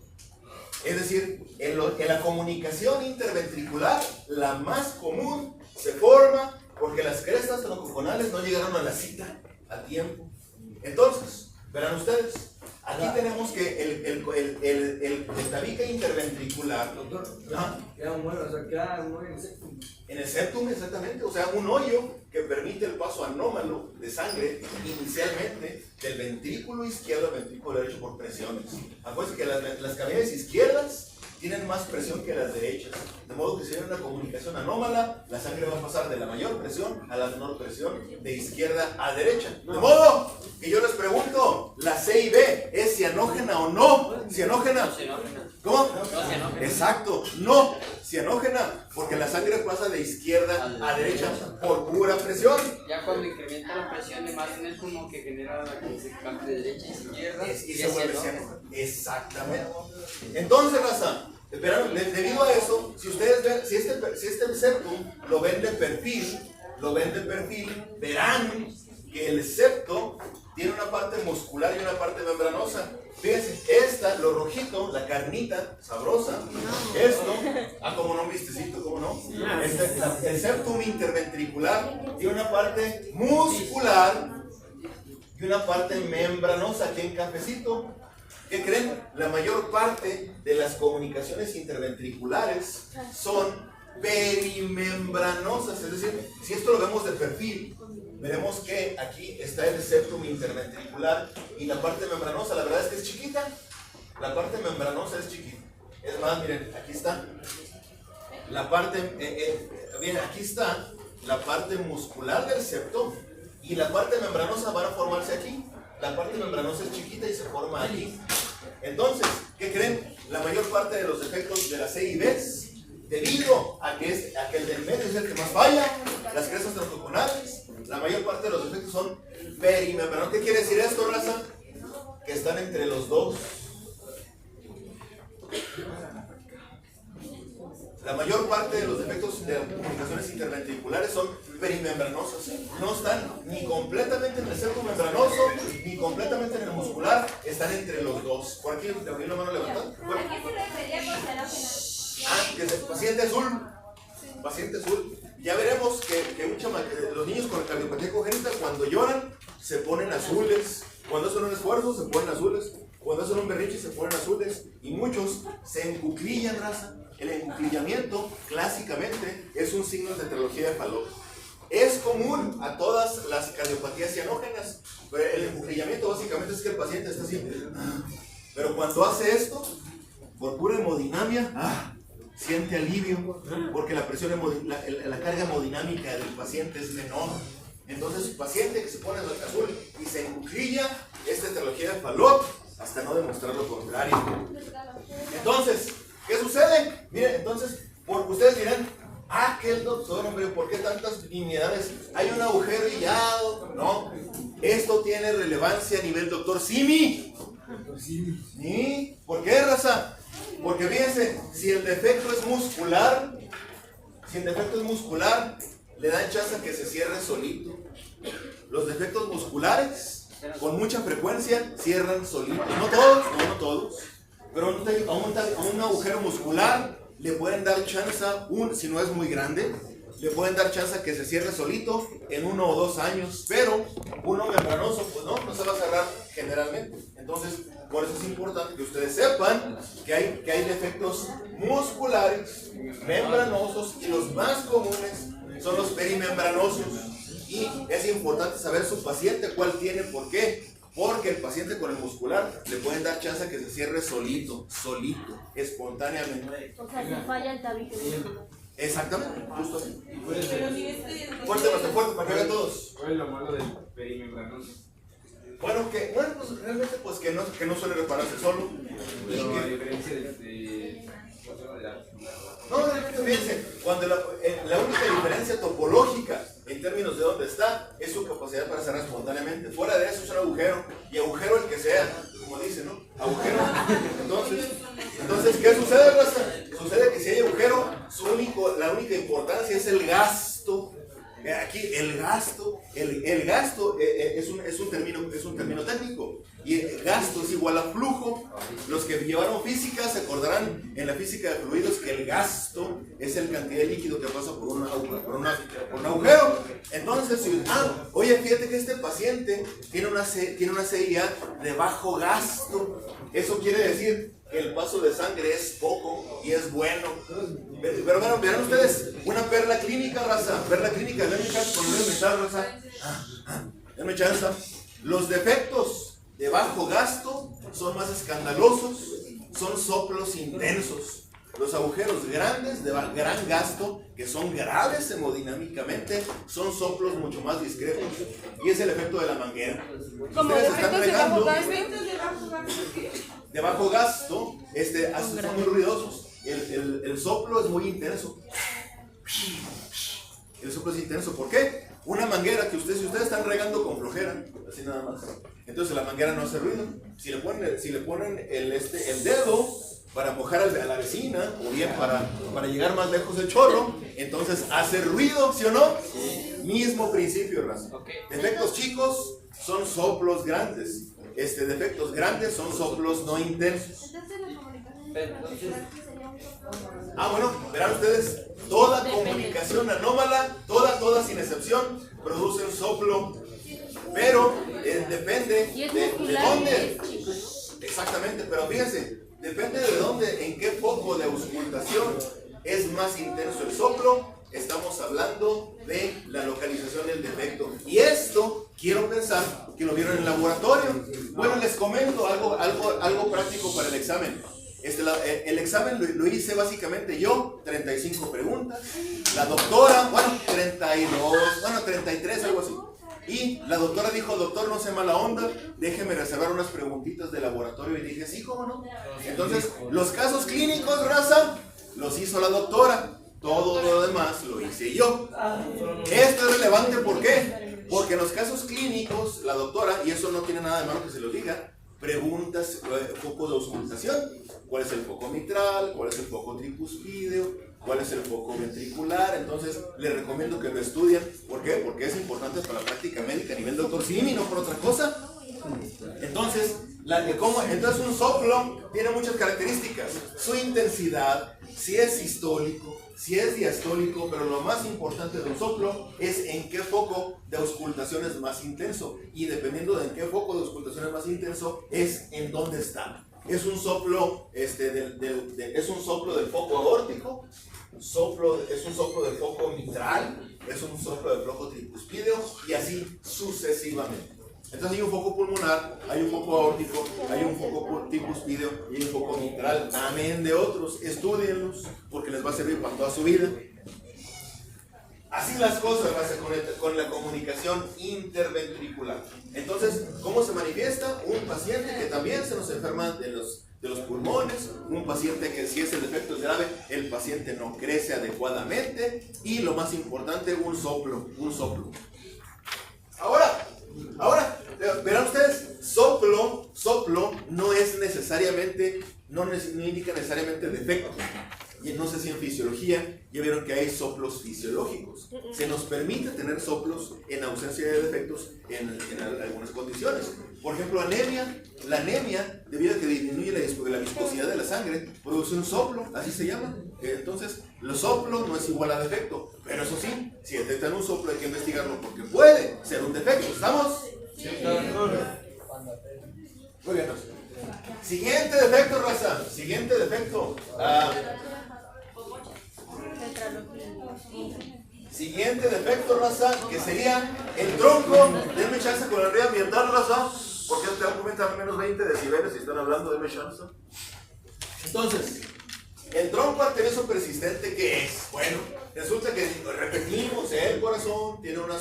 Es decir, en la comunicación interventricular, la más común se forma porque las crestas troncoconales no llegaron a la cita a tiempo. Entonces, verán ustedes, aquí tenemos que el tabique interventricular, Doctor, ajá, queda un mueble, o sea, queda un mueble en el septum. en el septum, exactamente, o sea, un hoyo que permite el paso anómalo de sangre inicialmente del ventrículo izquierdo al ventrículo derecho por presiones. Acuérdense que las cavidades izquierdas tienen más presión que las derechas, de modo que si hay una comunicación anómala, la sangre va a pasar de la mayor presión a la menor presión, de izquierda a derecha. De modo que yo les pregunto, ¿la C y B es cianógena o no? ¿Cianógena? ¿Cómo? Exacto, no cianógena, porque la sangre pasa de izquierda a derecha por pura presión. Ya cuando incrementa la presión de más en el pulmón que genera la que se cambie de derecha a izquierda Y se vuelve cianógena. Exactamente. Entonces, raza, verán, debido a eso, si ustedes ven, si este septum lo ven de perfil, verán que el septo tiene una parte muscular y una parte membranosa. Fíjense, lo rojito, la carnita sabrosa, esto, como no, vistecito, ¿cómo no? El septum interventricular tiene una parte muscular y una parte membranosa aquí en cafecito. ¿Qué creen? La mayor parte de las comunicaciones interventriculares son perimembranosas, es decir, si esto lo vemos de perfil, veremos que aquí está el septum interventricular y la parte membranosa, la verdad es que es chiquita. La parte membranosa es chiquita. Es más, miren, aquí está. La parte, bien, aquí está la parte muscular del septo y la parte membranosa van a formarse aquí. La parte membranosa es chiquita y se forma aquí. Entonces, ¿qué creen? La mayor parte de los defectos de las CIBs, debido a que el del medio es el que más falla, las crestas transcoconales, la mayor parte de los defectos son perimembranosos. ¿Qué quiere decir esto, raza? Que están entre los dos. La mayor parte de los defectos de comunicaciones interventriculares son perimembranosos. No están ni completamente en el septo membranoso, ni completamente en el muscular, están entre los dos. Por aquí, ¿le la mano levantada? Bueno. ¿A qué se refería con xerógena? Que es el paciente azul. Paciente azul. Ya veremos que los niños con cardiopatía congénita, cuando lloran, se ponen azules. Cuando hacen un esfuerzo, se ponen azules. Cuando hacen un berrinche, se ponen azules. Y muchos se encuclillan, raza. El encuclillamiento, clásicamente, es un signo de tetralogía de Fallot. Es común a todas las cardiopatías cianógenas, pero el encuclillamiento básicamente es que el paciente está siempre. Pero cuando hace esto, por pura hemodinamia, siente alivio, porque la presión, la carga hemodinámica del paciente es menor. Entonces, el paciente que se pone en el azul y se encuclilla, es tetralogía de Fallot, hasta no demostrar lo contrario. Entonces, ¿qué sucede? Miren, entonces, porque ustedes dirán, que el doctor, hombre, ¿por qué tantas nimiedades? Hay un agujero y ya, no. Esto tiene relevancia a nivel doctor Simi. ¿Sí? ¿Por qué, raza? Porque fíjense, si el defecto es muscular, le dan chance a que se cierre solito. Los defectos musculares, con mucha frecuencia, cierran solitos. No todos. Pero a un agujero muscular le pueden dar chance, si no es muy grande, le pueden dar chance a que se cierre solito en 1 o 2 años. Pero uno membranoso, pues no se va a cerrar generalmente. Entonces, por eso es importante que ustedes sepan que hay defectos musculares, membranosos, y los más comunes son los perimembranosos. Y es importante saber su paciente cuál tiene, ¿por qué? Porque el paciente con el muscular le pueden dar chance a que se cierre solito, espontáneamente. O sea, si falla el tabique. Exactamente, justo así. Pero si Fuerte, para que vean todos. ¿Cuál es lo malo del perimembranoso? Bueno, pues realmente pues que no suele repararse solo. Pero a diferencia de No, realmente fíjense, cuando la única diferencia topológica en términos de dónde está es su capacidad para cerrar espontáneamente. Fuera de eso es un agujero, y agujero el que sea, como dice, ¿no? Agujero. Entonces, ¿qué sucede, raza? Sucede que si hay agujero, la única importancia es el gasto. Aquí el gasto es un término técnico, y el gasto es igual a flujo. Los que llevaron física se acordarán en la física de fluidos que el gasto es el cantidad de líquido que pasa por un agujero. Entonces, oye, fíjate que este paciente tiene una CIA de bajo gasto. Eso quiere decir que el paso de sangre es poco y es bueno. Pero bueno, verán ustedes, una perla clínica, raza. Perla clínica, denme chance con el metal, raza. Denme chance. Los defectos de bajo gasto son más escandalosos, son soplos intensos. Los agujeros grandes de gran gasto, que son graves hemodinámicamente, son soplos mucho más discretos. Y es el efecto de la manguera. Como Ustedes están regando de bajo gasto, son muy ruidosos. El soplo es muy intenso. El soplo es intenso. ¿Por qué? Una manguera que si ustedes están regando con flojera, así nada más, entonces la manguera no hace ruido. Si le ponen el dedo para mojar a la vecina, o bien para llegar más lejos del chorro, entonces hace ruido, ¿sí o no? Sí. Mismo principio, raza. Defectos chicos son soplos grandes. Defectos grandes son soplos no intensos. Entonces la comunicación interventricular sería un soplo. Bueno, verán ustedes, toda comunicación anómala, toda sin excepción, produce un soplo, pero depende de dónde. Exactamente, pero fíjense, depende de dónde, en qué foco de auscultación es más intenso el soplo. Estamos hablando de la localización localización del defecto. Y esto quiero pensar que lo vieron en el laboratorio. Bueno, les comento algo práctico para el examen. El examen lo hice básicamente yo, 35 preguntas. La doctora, 33, algo así. Y la doctora dijo, doctor, no sea mala onda, déjeme reservar unas preguntitas de laboratorio. Y dije, sí, ¿cómo no? Entonces, los casos clínicos, raza, los hizo la doctora. Todo lo demás lo hice yo. Esto es relevante, ¿por qué? Porque en los casos clínicos, la doctora, y eso no tiene nada de malo que se lo diga, preguntas focos de auscultación. ¿Cuál es el foco mitral? ¿Cuál es el foco tricuspideo? ¿Cuál es el foco ventricular? Entonces, les recomiendo que lo estudien. ¿Por qué? Porque es importante para la práctica médica a nivel doctor Simi, no por otra cosa. Entonces, entonces un soplo tiene muchas características. Su intensidad, si es sistólico, si es diastólico, pero lo más importante de un soplo es en qué foco de auscultación es más intenso. Y dependiendo de en qué foco de auscultación es más intenso, es en dónde está. Es un soplo, es un soplo del foco aórtico, es un soplo del foco mitral, es un soplo del foco tricuspideo y así sucesivamente. Entonces hay un foco pulmonar, hay un foco aórtico, hay un foco tricuspideo y hay un foco mitral, amén de otros. Estudienlos porque les va a servir para toda su vida. Así las cosas con la comunicación interventricular. Entonces, ¿cómo se manifiesta? Un paciente que también se nos enferma de los pulmones, un paciente que si ese defecto es grave, el paciente no crece adecuadamente y lo más importante, un soplo. Ahora, verán ustedes, soplo no es necesariamente, no indica necesariamente defecto. Y no sé si en fisiología ya vieron que hay soplos fisiológicos. Se nos permite tener soplos en ausencia de defectos en algunas condiciones. Por ejemplo, anemia. La anemia, debido a que disminuye la viscosidad de la sangre, produce un soplo, así se llama. Entonces, los soplos no es igual a defecto. Pero eso sí, si detectan un soplo hay que investigarlo porque puede ser un defecto. ¿Estamos? Sí. Muy bien. Siguiente defecto, raza. Siguiente defecto. Siguiente defecto, raza, que sería el tronco. Denme chance con la red ambiental, raza, porque te van a comentar menos 20 decibeles si están hablando, denme chance. Entonces, el tronco arterioso persistente, ¿qué es? Bueno, resulta que repetimos, el corazón tiene una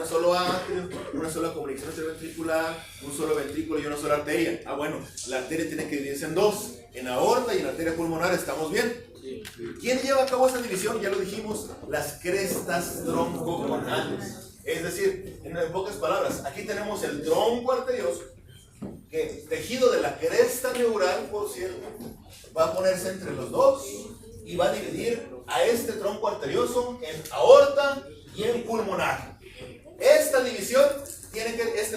solo atrio, una sola comunicación interventricular, un solo ventrículo y una sola arteria. Bueno, la arteria tiene que dividirse en dos, en aorta y en arteria pulmonar, ¿estamos bien? ¿Quién lleva a cabo esa división? Ya lo dijimos, las crestas troncoconales. Es decir, en pocas palabras, aquí tenemos el tronco arterioso, que tejido de la cresta neural, por cierto, va a ponerse entre los dos y va a dividir a este tronco arterioso en aorta y en pulmonar. Esta división tiene que, este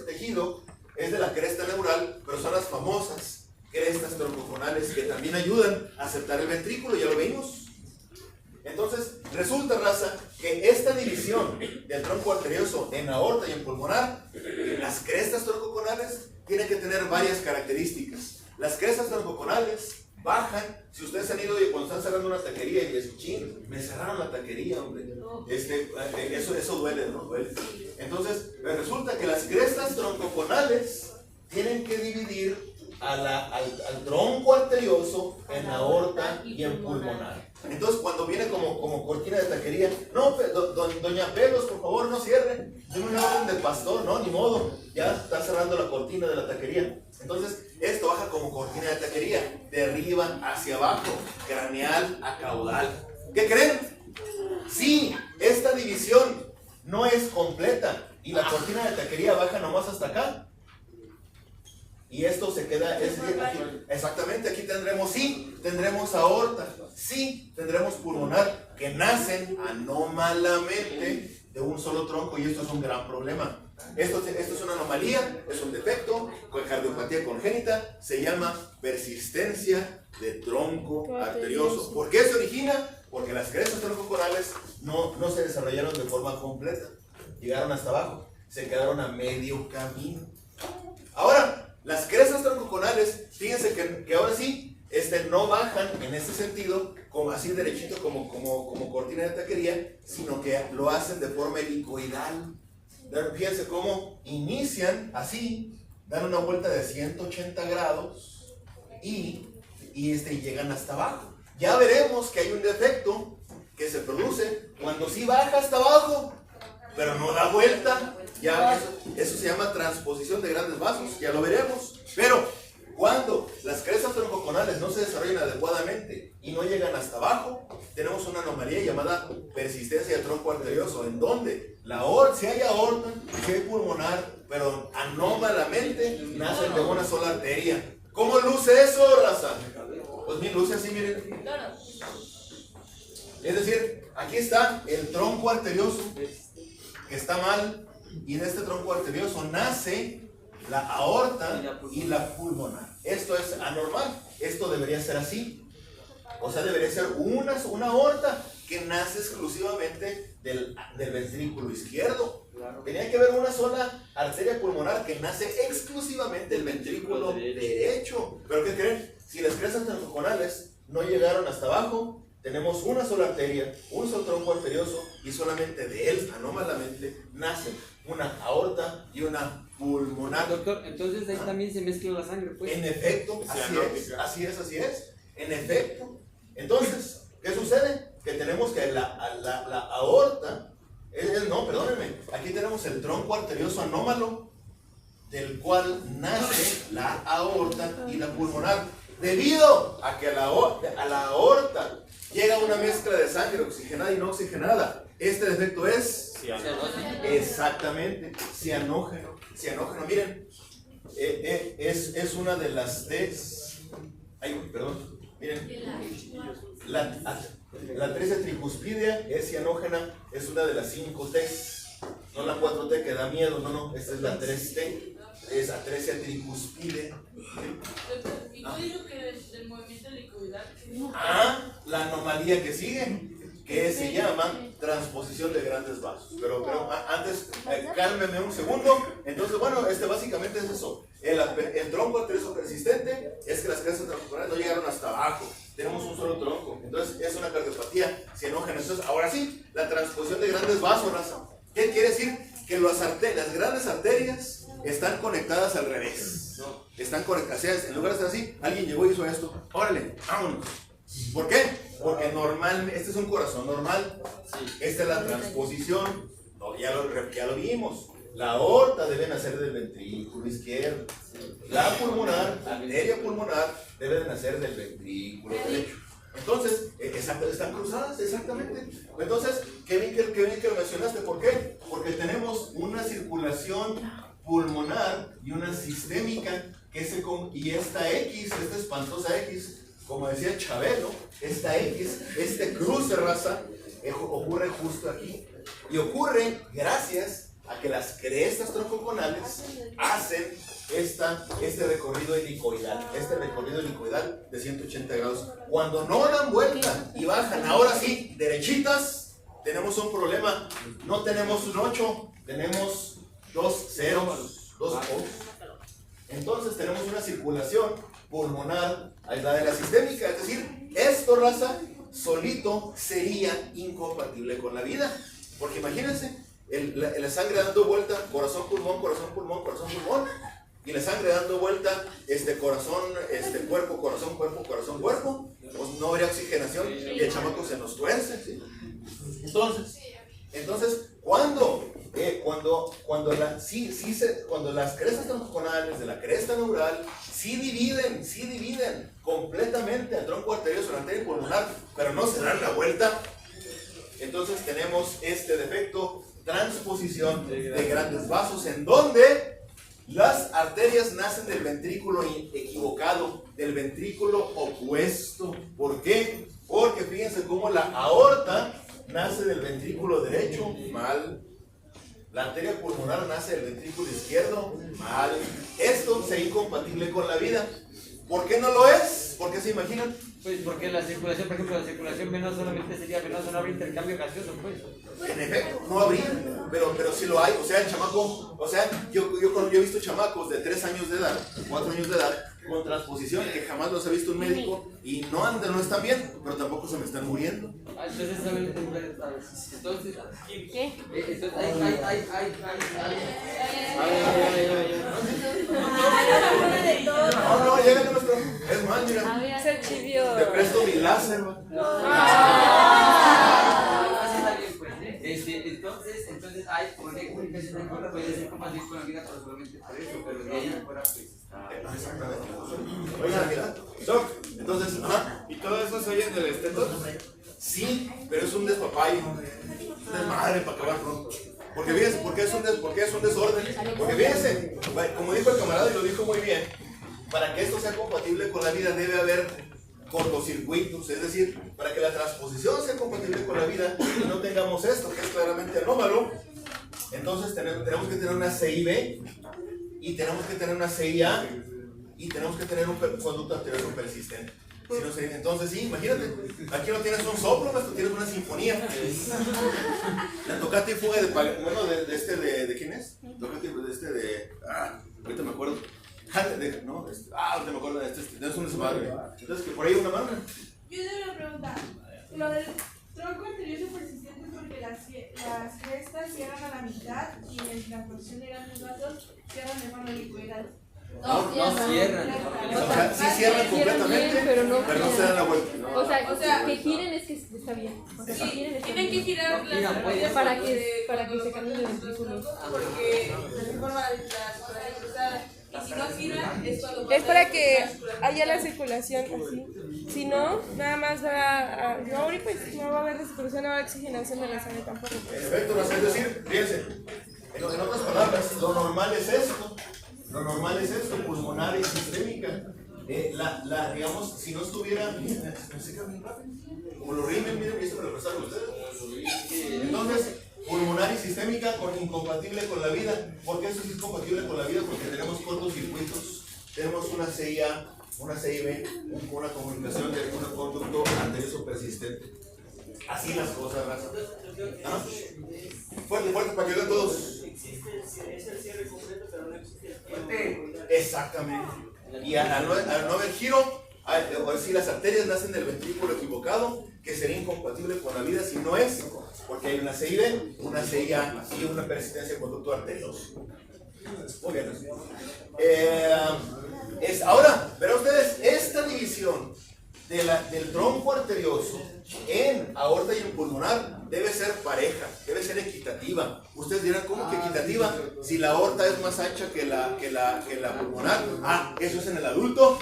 tejido es de la cresta neural, pero son las famosas crestas troncoconales que también ayudan a aceptar el ventrículo, ya lo vimos. Entonces, resulta, raza, que esta división del tronco arterioso en aorta y en pulmonar, las crestas troncoconales tienen que tener varias características. Las crestas troncoconales bajan, si ustedes han ido cuando están cerrando una taquería y dicen, ching, me cerraron la taquería, hombre. Eso duele, ¿no? Duele. Entonces, resulta que las crestas troncoconales tienen que dividir al tronco arterioso en aorta y en pulmonar. Entonces, cuando viene como cortina de taquería, no, doña Pelos, por favor, no cierre. Deme una orden de pastor, no, ni modo. Ya está cerrando la cortina de la taquería. Entonces, esto baja como cortina de taquería, de arriba hacia abajo, craneal a caudal. ¿Qué creen? Sí, esta división no es completa y la cortina de taquería baja nomás hasta acá. Y esto se queda, exactamente, aquí tendremos aorta, sí, tendremos pulmonar, que nacen anómalamente de un solo tronco y esto es un gran problema. Esto es una anomalía, es un defecto, con cardiopatía congénita, se llama persistencia de tronco arterioso. ¿Por qué se origina? Porque las crestas troncoconales no se desarrollaron de forma completa, llegaron hasta abajo, se quedaron a medio camino. Ahora, las crestas troncoconales, fíjense que ahora sí, no bajan en este sentido, como así derechito, como cortina de taquería, sino que lo hacen de forma helicoidal. Fíjense cómo inician así, dan una vuelta de 180 grados y llegan hasta abajo. Ya veremos que hay un defecto que se produce cuando sí baja hasta abajo, pero no da vuelta. Ya eso se llama transposición de grandes vasos, ya lo veremos. Pero cuando las crestas troncoconales no se desarrollan adecuadamente y no llegan hasta abajo, tenemos una anomalía llamada persistencia de tronco arterioso, en donde si hay aorta, si hay pulmonar, pero anómalamente nacen de una sola arteria. ¿Cómo luce eso, raza? Pues bien, luce así, miren. Es decir, aquí está el tronco arterioso, que está mal, y en este tronco arterioso nace la aorta y la pulmonar. Esto es anormal, esto debería ser así. O sea, debería ser una aorta que nace exclusivamente del ventrículo izquierdo. Tenía que haber una sola arteria pulmonar que nace exclusivamente del ventrículo derecho. ¿Pero qué creen? Si las crestas troncoconales no llegaron hasta abajo, tenemos una sola arteria, un solo tronco arterioso, y solamente de él, anómalamente, nacen una aorta y una pulmonar. Doctor, entonces ahí también se mezcla la sangre, pues. En efecto, así es. En efecto. Entonces, ¿qué sucede? Que tenemos que la aorta, no, perdónenme, aquí tenemos el tronco arterioso anómalo, del cual nace la aorta y la pulmonar. Debido a que a la aorta llega una mezcla de sangre oxigenada y no oxigenada, este defecto es exactamente cianógeno. Miren, es una de las T's. Miren, la T tricuspidia es cianógena, es una de las 5 T's, no la 4T que da miedo, no, esta es la 3T. Es atresia tricuspide. ¿Y tú dices que del movimiento helicoidal? La anomalía que sigue, que se llama transposición de grandes vasos. Pero antes, cálmeme un segundo. Entonces, bueno, básicamente es eso. El tronco arterioso persistente es que las crestas troncoconales no llegaron hasta abajo. Tenemos un solo tronco. Entonces, es una cardiopatía cianógena. Entonces, ahora sí, la transposición de grandes vasos, raza. ¿Qué quiere decir? Que las grandes arterias están conectadas al revés. Están conectadas. En lugar de estar así, alguien llegó y hizo esto. Órale, vámonos. ¿Por qué? Porque normalmente, este es un corazón normal. Esta es la transposición. No, ya lo vimos. La aorta debe nacer del ventrículo izquierdo. La pulmonar, la arteria pulmonar, debe nacer del ventrículo derecho. Entonces, están cruzadas, exactamente. Entonces, qué bien que lo mencionaste. ¿Por qué? Porque tenemos una circulación pulmonar y una sistémica y esta X, esta espantosa X, como decía Chabelo, esta X, este cruce, raza, ocurre justo aquí. Y ocurre gracias a que las crestas troncoconales hacen este recorrido helicoidal, de 180 grados. Cuando no dan vuelta y bajan, ahora sí, derechitas, tenemos un problema. No tenemos un 8, tenemos 2 ceros, 2 O's. Entonces tenemos una circulación pulmonar aislada de la sistémica. Es decir, esto, raza, solito sería incompatible con la vida. Porque imagínense, la sangre dando vuelta, corazón, pulmón, corazón, pulmón, corazón, pulmón. Y la sangre dando vuelta, corazón, cuerpo, corazón, cuerpo, corazón, cuerpo. Pues no habría oxigenación y el chamaco se nos tuerce, ¿sí? Entonces, cuando las crestas troncoconales de la cresta neural sí dividen completamente el tronco arterioso, la arteria pulmonar, pero no se dan la vuelta, entonces tenemos este defecto, transposición de grandes vasos, en donde las arterias nacen del ventrículo equivocado, del ventrículo opuesto. ¿Por qué? Porque fíjense cómo la aorta nace del ventrículo derecho, mal. La arteria pulmonar nace del ventrículo izquierdo, mal. Esto sería incompatible con la vida. ¿Por qué no lo es? ¿Por qué se imaginan? Pues porque la circulación, por ejemplo, la circulación venosa solamente sería venosa, no habría intercambio gaseoso, pues. En efecto, no habría, pero sí lo hay. O sea, el chamaco, yo he visto chamacos de 3 años de edad, 4 años de edad, con transposición, que jamás los ha visto un médico y no están bien, pero tampoco se me están muriendo. Entonces solamente entonces ¿Qué? entonces No, llega nuestro. Es más, mira, Se chivió. te presto mi láser. entonces hay una comunicación de acuerdo, puede ser compatible con la vida, pero solamente por eso, pero de ahí en fuera pues está. Exactamente. Oigan, mira, Doc, entonces, ajá. ¿Y todo eso se oye del esteto? Sí, pero es un despapayo. Es desmadre para acabar pronto. Porque fíjense, ¿por qué es un desorden? Porque fíjense, como dijo el camarada y lo dijo muy bien, para que esto sea compatible con la vida debe haber cortocircuitos, es decir, para que la transposición sea compatible con la vida y no tengamos esto, que es claramente anómalo, entonces tenemos que tener una CIB y tenemos que tener una CIA y tenemos que tener un conducto anterior persistente. Si no sería, entonces sí, imagínate, aquí no tienes un soplo, esto tienes una sinfonía. La tocata y fuga de ¿quién es? Tocata y ahorita me acuerdo. No, ahorita me acuerdo es un desmadre. Entonces que por ahí una mano. Yo tengo una pregunta. Lo del tronco anterior persistente es porque las crestas cierran a la mitad y en la porción de grandes vasos cierran de forma helicoidal. No cierran. O sea, sí cierran completamente, pero no se dan la vuelta. No. O sea, que giren es que está bien. O sea, que giren está Tienen que bien. girar las arterias Para que se cambien de ventrículo. porque de forma la cruzada. Y si no gira, es cuando Es para que haya la circulación así. Si no, nada más va a. No, ahorita pues no va a haber circulación, no va a haber oxigenación de la sangre tampoco. Perfecto, es decir, fíjense, en otras palabras, lo normal es esto. Lo normal es esto, pulmonar y sistémica. Digamos, si no estuviera. Me seca bien rápido. Como lo rimen, miren, y esto me lo prestaron ustedes. Entonces, pulmonar y sistémica incompatible con la vida. ¿Por qué eso es incompatible con la vida? Porque tenemos cortocircuitos, tenemos una CIA, una CIB, una comunicación de un conducto anterior persistente. Así las cosas, raza. ¿Ah? Fuerte, para que vean todos. Es el cierre completo, pero no existe el tiempo. Exactamente. Y al no haber giro, o si las arterias nacen del ventrículo equivocado, que sería incompatible con la vida si no es, porque hay una CIB, una CIA y una persistencia de conducto arterioso. Muy bien. Ahora, verán ustedes, esta división del tronco arterioso en aorta y en pulmonar debe ser pareja, debe ser equitativa. Ustedes dirán, ¿cómo que equitativa? Si la aorta es más ancha que la pulmonar. Eso es en el adulto.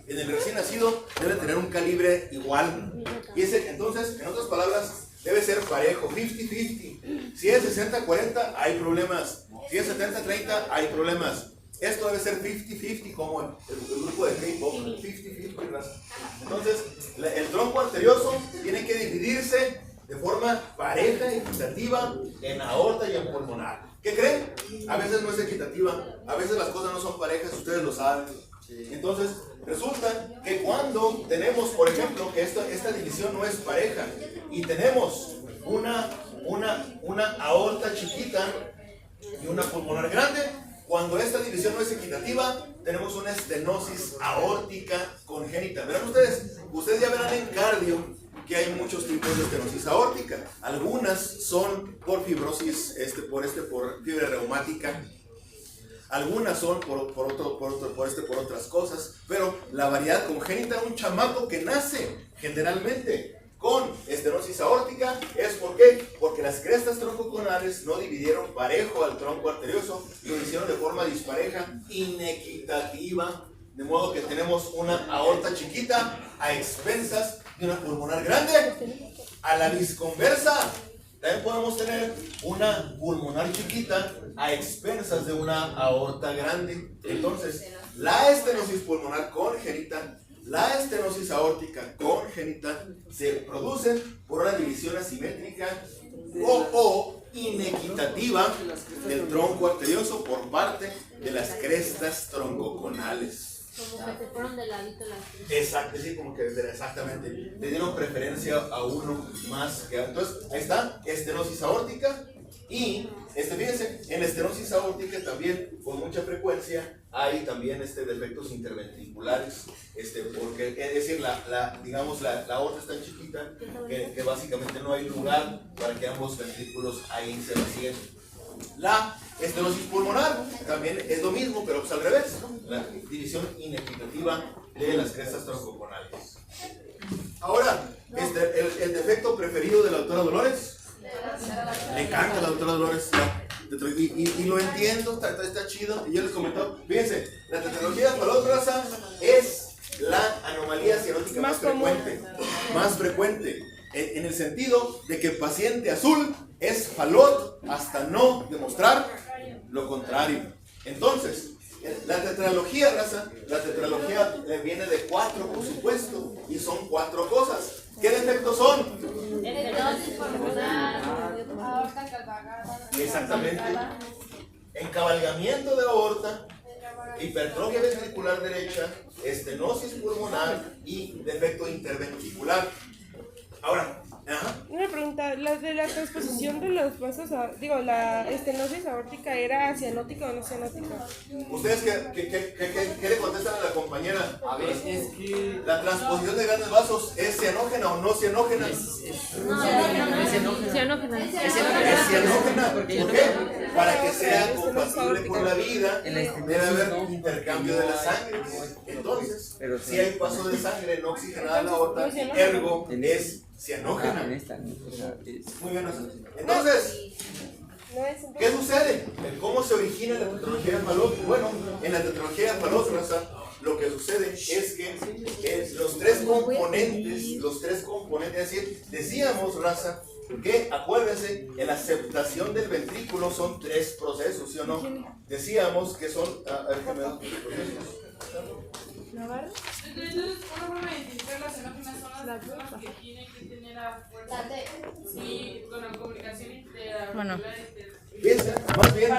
En el recién nacido debe tener un calibre igual. Y entonces, en otras palabras, debe ser parejo, 50-50. Si es 60-40, hay problemas. Si es 70-30, hay problemas. Esto debe ser 50-50 como el grupo de K-pop, 50-50. Entonces, el tronco arterioso tiene que dividirse de forma pareja, equitativa, en aorta y en pulmonar. ¿Qué creen? A veces no es equitativa, a veces las cosas no son parejas, ustedes lo saben. Entonces, resulta que cuando tenemos, por ejemplo, que esta división no es pareja y tenemos una aorta chiquita y una pulmonar grande, cuando esta división no es equitativa, tenemos una estenosis aórtica congénita. Verán ustedes ya verán en cardio que hay muchos tipos de estenosis aórtica. Algunas son por fibrosis, por fiebre reumática. Algunas son por otras cosas, pero la variedad congénita, un chamaco que nace generalmente con estenosis aórtica, ¿es por qué? Porque las crestas troncoconales no dividieron parejo al tronco arterioso, lo hicieron de forma dispareja, inequitativa, de modo que tenemos una aorta chiquita a expensas de una pulmonar grande. A la visconversa, también podemos tener una pulmonar chiquita a expensas de una aorta grande. Entonces, la estenosis pulmonar congénita, la estenosis aórtica congénita se producen por una división asimétrica o inequitativa del tronco arterioso por parte de las crestas troncoconales. Como que se fueron de ladito las crestas. Exacto, sí, como que exactamente. Le dieron preferencia a uno más que a otro. Entonces, ahí está, estenosis aórtica Y fíjense, en la estenosis aórtica también con mucha frecuencia hay también defectos interventriculares, porque es decir, digamos la aorta es tan chiquita que básicamente no hay lugar para que ambos ventrículos ahí se vacíen. La estenosis pulmonar también es lo mismo, pero pues al revés, ¿no? La división inequitativa de las crestas troncoconales. Ahora, el defecto preferido de la doctora Dolores. Me encanta la doctora Dolores. Y lo entiendo, está chido. Y yo les comentaba, fíjense, la tetralogía de Fallot, raza, es la anomalía cianótica más frecuente. Más frecuente. En el sentido de que el paciente azul es Fallot hasta no demostrar lo contrario. Entonces, la tetralogía, raza, la tetralogía viene de 4, por supuesto, y son 4 cosas. ¿Qué defectos son? Estenosis pulmonar, aorta calvagada. Exactamente. Encabalgamiento de aorta, hipertrofia ventricular derecha, estenosis pulmonar y defecto interventricular. Ahora, una pregunta, ¿la de la transposición de los vasos, la estenosis aórtica era cianótica o no cianótica? ¿Ustedes qué le contestan a la compañera? A ver, es que... ¿La transposición de grandes vasos es cianógena o no cianógena? Cianógena. Es cianógena. ¿Por qué? Para que sea compatible con la vida, debe haber intercambio de la sangre. Entonces, si hay paso de sangre no oxigenada a la aorta, ergo es cianógena. Muy bien. Entonces, ¿qué sucede? ¿Cómo se origina la tetralogía de Fallot? Bueno, en la tetralogía de Fallot, raza, lo que sucede es que los tres componentes, es decir, decíamos, raza, que acuérdense, en la aceptación del ventrículo son 3 procesos, ¿sí o no? Decíamos que son, ¿Navarro? Entonces, una forma de identificar las xenógenas son las personas que tienen que tener a fuerza. Sí, con la comunicación interauricular. Piensa, más bien.